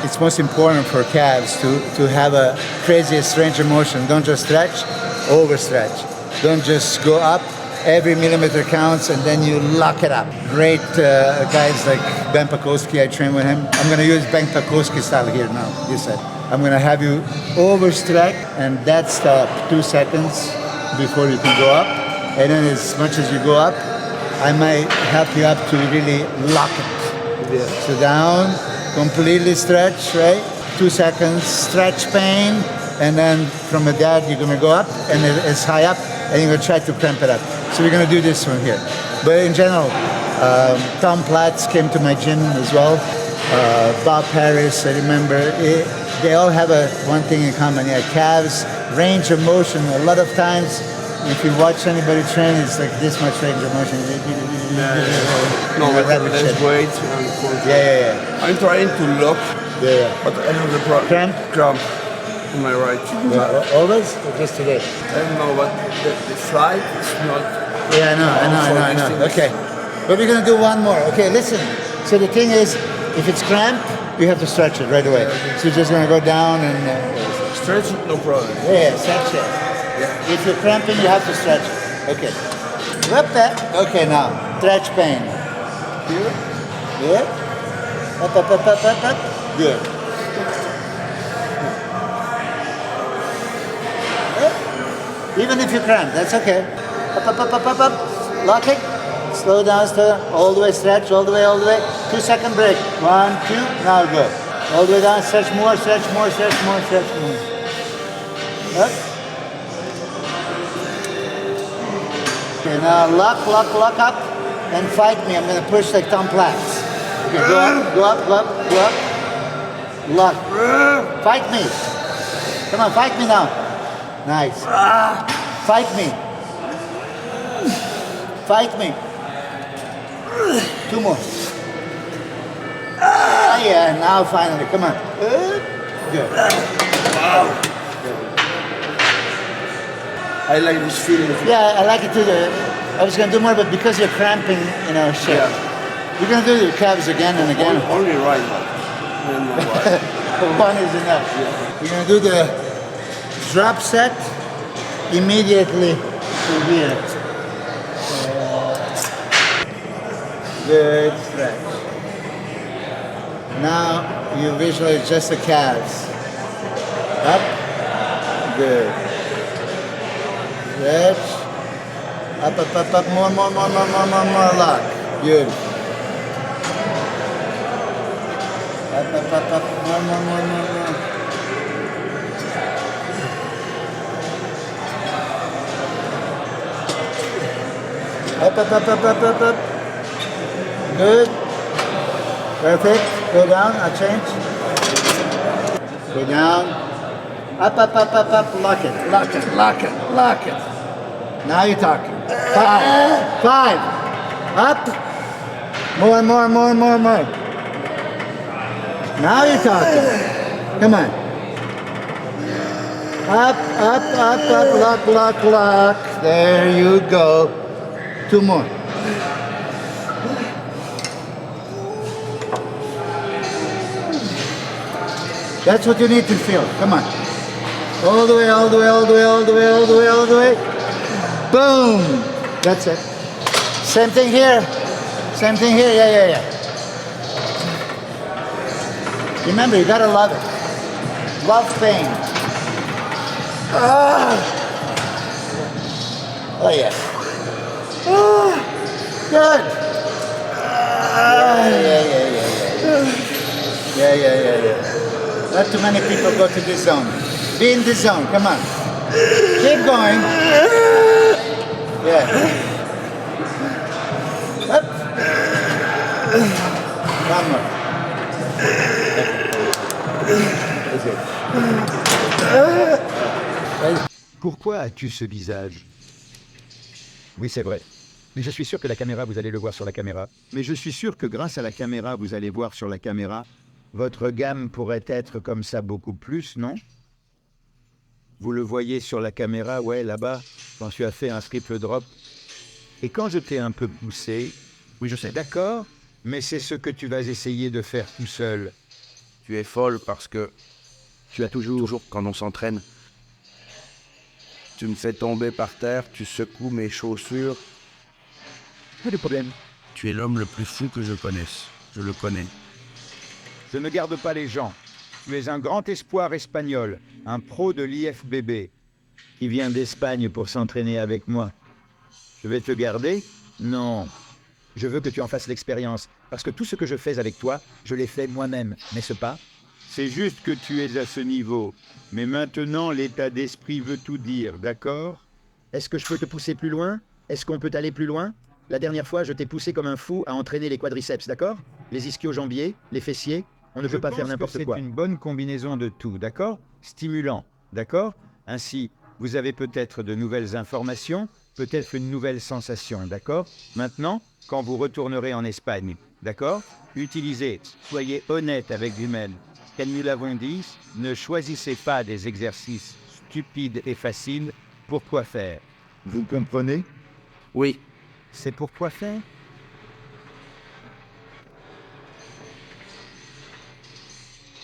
it's most important for calves to have a crazy range of motion. Don't just stretch, overstretch. Don't just go up. Every millimeter counts, and then you lock it up. Great guys like Ben Pakulski, I train with him. I'm going to use Ben Pakulski style here now, this side. I'm going to have you overstretch, and that's stop 2 seconds before you can go up. And then as much as you go up, I might help you up to really lock it. Yeah. So down, completely stretch, right? 2 seconds, stretch pain, and then from that you're going to go up, and it's high up, and you're going to try to cramp it up. So we're going to do this one here. But in general, Tom Platz came to my gym as well. Bob Harris, I remember. They all have one thing in common. Yeah, calves, range of motion. A lot of times, if you watch anybody train, it's like this much range of motion. No, but less weight and control. Yeah. I'm trying to lock, but I have the cramp on my right. Always or just today? I don't know, but the flight is not... Yeah, I know. Okay. But we're going to do one more. Okay, listen. So the thing is, if it's cramp, you have to stretch it right away. So you're just going to go down and... Stretch, no problem. yeah, stretch it. If you're cramping, you have to stretch it. Okay. Whip that. Okay, now, stretch pain. Good. Good. Up, up, up, up, up, up. Good. Even if you cramp, that's okay. Up, up, up, up, up, up. Lock it. Slow down, all the way, stretch, all the way, all the way. 2-second break. 1, 2, now good. All the way down, stretch more, stretch more, stretch more, stretch more. Up. Okay, now lock, lock, lock up, and fight me. I'm gonna push like Tom Platz. Okay, go up, go up, go up, go up. Lock. Fight me. Come on, fight me now. Nice. Fight me. Fight me. 2 more. Yeah, now finally, come on. Good. Wow. I like this feeling. Yeah, I like it too. I was gonna do more, but because you're cramping, shit. Yeah. You're gonna do your calves again and again. Only right one. One is enough. Yeah. You're gonna do the drop set immediately to here. Good stretch. Now you visualize just the calves. Up. Good. Stretch. Up, up, up, up. More, more, more, more, more, more, more. Lock. Good. Up, up, up, up. More, more, more, more, more. Up, up, up, up, up, up, up. Good. Perfect. Go down. I'll change. Go down. Up, up, up, up, up. Lock it. Lock it. Lock it. Lock it. Now you're talking. 5. 5. Up. More, more, more, more, more. Now you're talking. Come on. Up, up, up, up. Lock, lock, lock. There you go. 2 more. That's what you need to feel. Come on. All the way, all the way, all the way, all the way, all the way, all the way. Boom. That's it. Same thing here. Same thing here. Yeah, yeah, yeah. Remember, you gotta love it. Love pain. Oh, yeah. Good. Yeah. Not too many people go to this zone. Be in this zone, come on. Keep going. Yeah. Up. One more. Pourquoi as-tu ce visage? Oui, c'est vrai. Mais je suis sûr que la caméra, vous allez le voir sur la caméra. Mais je suis sûr que grâce à la caméra, vous allez voir sur la caméra, votre gamme pourrait être comme ça beaucoup plus, non? Vous le voyez sur la caméra, ouais, là-bas, quand tu as fait un triple drop. Et quand je t'ai un peu poussé... Oui, je sais. D'accord, mais c'est ce que tu vas essayer de faire tout seul. Tu es folle parce que... Tu as toujours quand on s'entraîne, tu me fais tomber par terre, tu secoues mes chaussures. Pas de problème. Tu es l'homme le plus fou que je connaisse. Je le connais. Je ne garde pas les gens. Tu es un grand espoir espagnol, un pro de l'IFBB, qui vient d'Espagne pour s'entraîner avec moi. Je vais te garder? Non. Je veux que tu en fasses l'expérience, parce que tout ce que je fais avec toi, je l'ai fait moi-même, n'est-ce pas? C'est juste que tu es à ce niveau. Mais maintenant, l'état d'esprit veut tout dire, d'accord? Est-ce que je peux te pousser plus loin? Est-ce qu'on peut aller plus loin? La dernière fois, je t'ai poussé comme un fou à entraîner les quadriceps, d'accord? Les ischio-jambiers, les fessiers. On ne peut pas faire n'importe quoi. C'est une bonne combinaison de tout, d'accord? Stimulant, d'accord? Ainsi, vous avez peut-être de nouvelles informations, peut-être une nouvelle sensation, d'accord? Maintenant, quand vous retournerez en Espagne, d'accord? Utilisez, soyez honnête avec vous-même. Comme nous l'avons dit, ne choisissez pas des exercices stupides et faciles. Pourquoi faire? Vous comprenez? Oui. C'est pourquoi faire?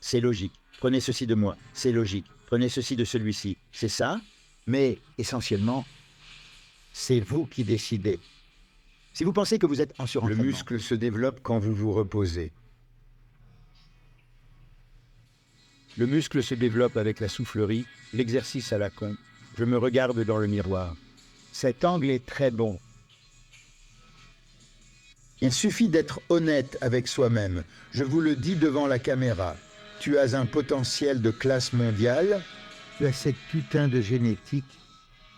C'est logique. Prenez ceci de moi. C'est logique. Prenez ceci de celui-ci. C'est ça. Mais essentiellement, c'est vous qui décidez. Si vous pensez que vous êtes en surentraînement, le muscle se développe quand vous vous reposez. Le muscle se développe avec la soufflerie, l'exercice à la con. Je me regarde dans le miroir. Cet angle est très bon. Il suffit d'être honnête avec soi-même. Je vous le dis devant la caméra. Tu as un potentiel de classe mondiale. Tu as cette putain de génétique.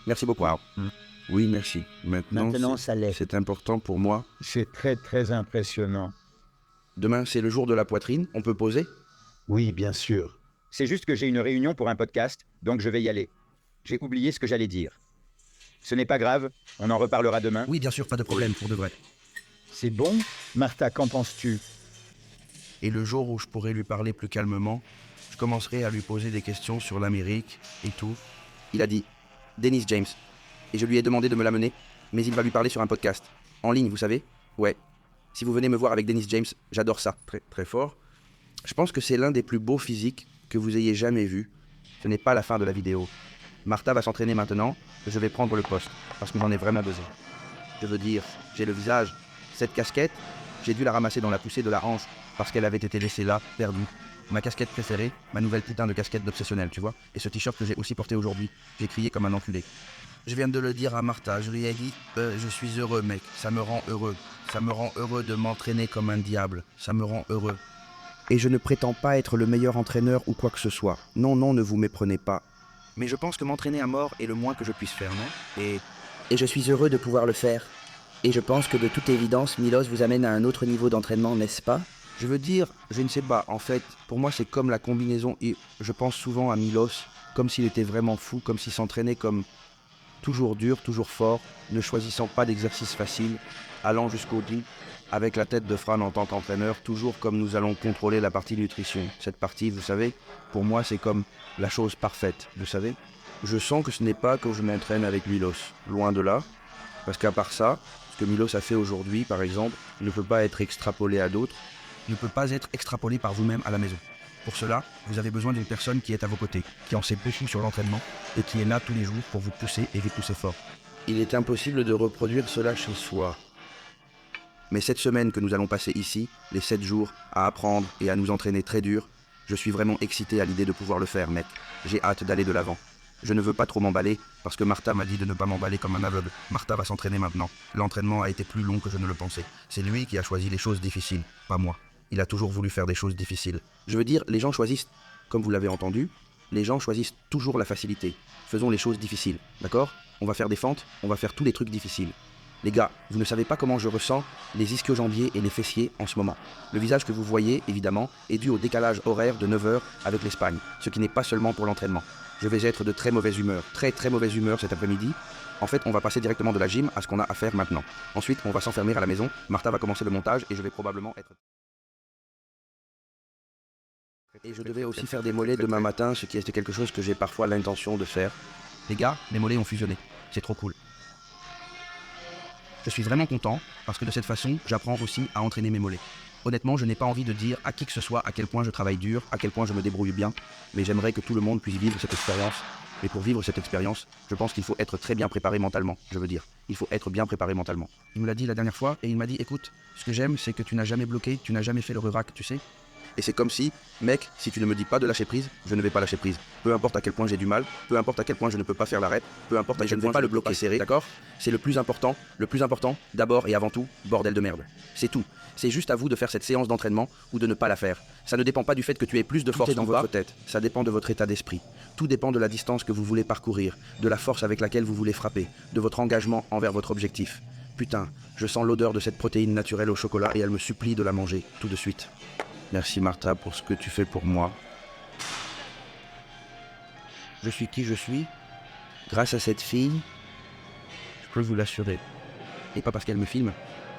Merci beaucoup. Wow. Oui, merci. Maintenant, ça l'est. C'est important pour moi. C'est très, très impressionnant. Demain, c'est le jour de la poitrine. On peut poser? Oui, bien sûr. C'est juste que j'ai une réunion pour un podcast, donc je vais y aller. J'ai oublié ce que j'allais dire. Ce n'est pas grave, on en reparlera demain. Oui, bien sûr, pas de problème, pour de vrai. C'est bon? Martha, qu'en penses-tu? Et le jour où je pourrai lui parler plus calmement, je commencerai à lui poser des questions sur l'Amérique et tout. Il a dit Dennis James. Et je lui ai demandé de me l'amener, mais il va lui parler sur un podcast. En ligne, vous savez? Ouais. Si vous venez me voir avec Dennis James, j'adore ça. Très, très fort. Je pense que c'est l'un des plus beaux physiques que vous ayez jamais vu. Ce n'est pas la fin de la vidéo. Martha va s'entraîner maintenant, je vais prendre le poste, parce que j'en ai vraiment besoin. Je veux dire, j'ai le visage. Cette casquette, j'ai dû la ramasser dans la poussée de la hanche, parce qu'elle avait été laissée là, perdue. Ma casquette préférée, ma nouvelle putain de casquette d'obsessionnel, tu vois. Et ce t-shirt que j'ai aussi porté aujourd'hui, j'ai crié comme un enculé. Je viens de le dire à Martha, je lui ai dit « Je suis heureux, mec, ça me rend heureux. Ça me rend heureux de m'entraîner comme un diable, ça me rend heureux. » Et je ne prétends pas être le meilleur entraîneur ou quoi que ce soit. Non, non, ne vous méprenez pas. Mais je pense que m'entraîner à mort est le moins que je puisse faire, non? Et je suis heureux de pouvoir le faire. Et je pense que de toute évidence, Milos vous amène à un autre niveau d'entraînement, n'est-ce pas? Je veux dire, je ne sais pas, en fait, pour moi c'est comme la combinaison, et je pense souvent à Milos, comme s'il était vraiment fou, comme s'il s'entraînait comme toujours dur, toujours fort, ne choisissant pas d'exercice facile, allant jusqu'au bout, avec la tête de Fran en tant qu'entraîneur, toujours comme nous allons contrôler la partie nutrition. Cette partie, vous savez, pour moi c'est comme la chose parfaite, vous savez. Je sens que ce n'est pas que je m'entraîne avec Milos, loin de là, parce qu'à part ça, ce que Milos a fait aujourd'hui, par exemple, ne peut pas être extrapolé à d'autres, ne peut pas être extrapolé par vous-même à la maison. Pour cela, vous avez besoin d'une personne qui est à vos côtés, qui en sait beaucoup sur l'entraînement et qui est là tous les jours pour vous pousser et vous pousser fort. Il est impossible de reproduire cela chez soi. Mais cette semaine que nous allons passer ici, les 7 jours, à apprendre et à nous entraîner très dur, je suis vraiment excité à l'idée de pouvoir le faire, mec. J'ai hâte d'aller de l'avant. Je ne veux pas trop m'emballer, parce que Martha m'a dit de ne pas m'emballer comme un aveugle. Martha va s'entraîner maintenant. L'entraînement a été plus long que je ne le pensais. C'est lui qui a choisi les choses difficiles, pas moi. Il a toujours voulu faire des choses difficiles. Je veux dire, les gens choisissent, comme vous l'avez entendu, les gens choisissent toujours la facilité. Faisons les choses difficiles, d'accord? On va faire des fentes, on va faire tous les trucs difficiles. Les gars, vous ne savez pas comment je ressens les ischio-jambiers et les fessiers en ce moment. Le visage que vous voyez, évidemment, est dû au décalage horaire de 9 heures avec l'Espagne, ce qui n'est pas seulement pour l'entraînement. Je vais être de très mauvaise humeur, très mauvaise humeur cet après-midi. En fait, on va passer directement de la gym à ce qu'on a à faire maintenant. Ensuite, on va s'enfermer à la maison, Martha va commencer le montage et je vais probablement être... Et je devais aussi faire des mollets demain matin, ce qui est quelque chose que j'ai parfois l'intention de faire. Les gars, mes mollets ont fusionné. C'est trop cool. Je suis vraiment content, parce que de cette façon, j'apprends aussi à entraîner mes mollets. Honnêtement, je n'ai pas envie de dire à qui que ce soit à quel point je travaille dur, à quel point je me débrouille bien, mais j'aimerais que tout le monde puisse vivre cette expérience. Mais pour vivre cette expérience, je pense qu'il faut être très bien préparé mentalement, je veux dire. Il faut être bien préparé mentalement. Il me l'a dit la dernière fois, et il m'a dit, écoute, ce que j'aime, c'est que tu n'as jamais bloqué, tu n'as jamais fait le rurac, tu sais. Et c'est comme si, mec, si tu ne me dis pas de lâcher prise, je ne vais pas lâcher prise. Peu importe à quel point j'ai du mal, peu importe à quel point je ne peux pas faire l'arrêt, peu importe à quel point je ne vais pas le bloquer serré, d'accord? C'est le plus important, d'abord et avant tout, bordel de merde. C'est tout. C'est juste à vous de faire cette séance d'entraînement ou de ne pas la faire. Ça ne dépend pas du fait que tu aies plus de force dans votre tête. Ça dépend de votre état d'esprit. Tout dépend de la distance que vous voulez parcourir, de la force avec laquelle vous voulez frapper, de votre engagement envers votre objectif. Putain, je sens l'odeur de cette protéine naturelle au chocolat et elle me supplie de la manger, tout de suite. Merci Martha pour ce que tu fais pour moi. Je suis qui je suis, grâce à cette fille, je peux vous l'assurer. Et pas parce qu'elle me filme.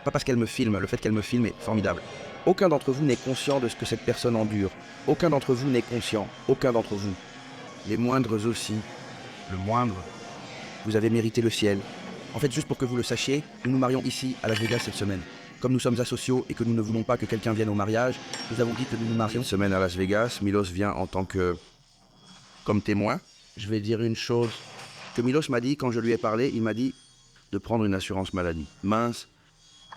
Pas parce qu'elle me filme, le fait qu'elle me filme est formidable. Aucun d'entre vous n'est conscient de ce que cette personne endure. Aucun d'entre vous n'est conscient. Aucun d'entre vous. Les moindres aussi. Le moindre. Vous avez mérité le ciel. En fait, juste pour que vous le sachiez, nous nous marions ici, à Las Vegas cette semaine. Comme nous sommes asociaux et que nous ne voulons pas que quelqu'un vienne au mariage, nous avons dit que nous nous marions. Une semaine à Las Vegas, Milos vient en tant que... comme témoin. Je vais dire une chose que Milos m'a dit quand je lui ai parlé, il m'a dit de prendre une assurance maladie. Mince.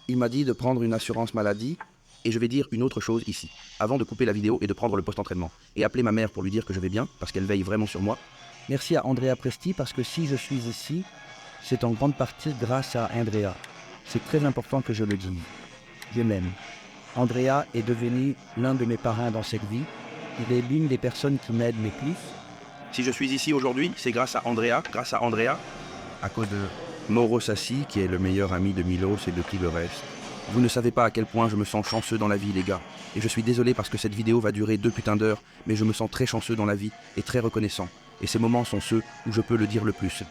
Il m'a dit de prendre une assurance maladie. Et je vais dire une autre chose ici, avant de couper la vidéo et de prendre le post-entraînement. Et appeler ma mère pour lui dire que je vais bien, parce qu'elle veille vraiment sur moi. Merci à Andrea Presti parce que si je suis ici, c'est en grande partie grâce à Andrea. C'est très important que je le dise. Je l'aime. Andrea est devenu l'un de mes parrains dans cette vie. Il est l'une des personnes qui m'aident le plus. Si je suis ici aujourd'hui, c'est grâce à Andrea, à cause de Mauro Sassi, qui est le meilleur ami de Milos et de tout le reste. Vous ne savez pas à quel point je me sens chanceux dans la vie, les gars. Et je suis désolé parce que cette vidéo va durer 2 putains d'heures, mais je me sens très chanceux dans la vie et très reconnaissant. Et ces moments sont ceux où je peux le dire le plus.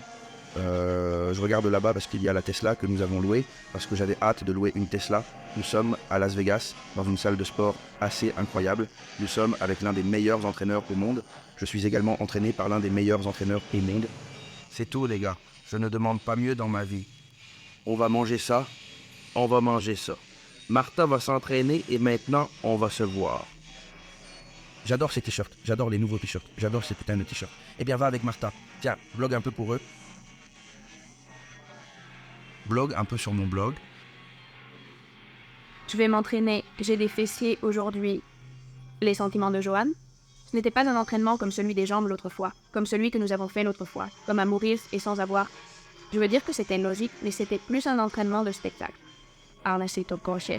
Je regarde là-bas parce qu'il y a la Tesla que nous avons louée, parce que j'avais hâte de louer une Tesla. Nous sommes à Las Vegas, dans une salle de sport assez incroyable. Nous sommes avec l'un des meilleurs entraîneurs au monde. Je suis également entraîné par l'un des meilleurs entraîneurs au monde. C'est tout, les gars. Je ne demande pas mieux dans ma vie. On va manger ça. On va manger ça. Martha va s'entraîner et maintenant, on va se voir. J'adore ces t-shirts, j'adore les nouveaux t-shirts, j'adore ces putains de t-shirts. Eh bien, va avec Martha. Tiens, blog un peu pour eux. Blog un peu sur mon blog. Je vais m'entraîner. J'ai des fessiers aujourd'hui. Les sentiments de Johan. Ce n'était pas un entraînement comme celui des jambes l'autre fois, comme celui que nous avons fait l'autre fois, comme à mourir et sans avoir. Je veux dire que c'était logique, mais c'était plus un entraînement de spectacle. Honestly,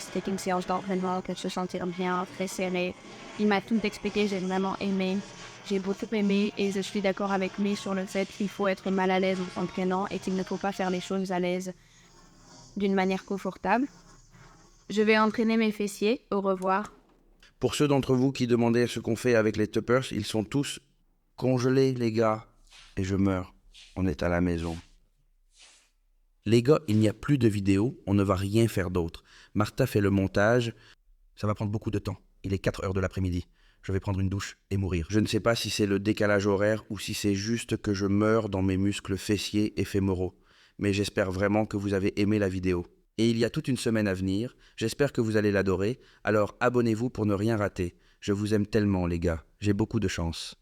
c'était une séance d'entraînement, que se sentir bien, très serré. Il m'a tout expliqué, j'ai vraiment aimé. J'ai beaucoup aimé et je suis d'accord avec lui sur le fait qu'il faut être mal à l'aise en s'entraînant et qu'il ne faut pas faire les choses à l'aise d'une manière confortable. Je vais entraîner mes fessiers. Au revoir. Pour ceux d'entre vous qui demandaient ce qu'on fait avec les tuppers, ils sont tous congelés, les gars. Et je meurs. On est à la maison. Les gars, il n'y a plus de vidéo, on ne va rien faire d'autre. Martha fait le montage. Ça va prendre beaucoup de temps. Il est 4 heures de l'après-midi. Je vais prendre une douche et mourir. Je ne sais pas si c'est le décalage horaire ou si c'est juste que je meurs dans mes muscles fessiers et fémoraux. Mais j'espère vraiment que vous avez aimé la vidéo. Et il y a toute une semaine à venir. J'espère que vous allez l'adorer. Alors abonnez-vous pour ne rien rater. Je vous aime tellement, les gars. J'ai beaucoup de chance.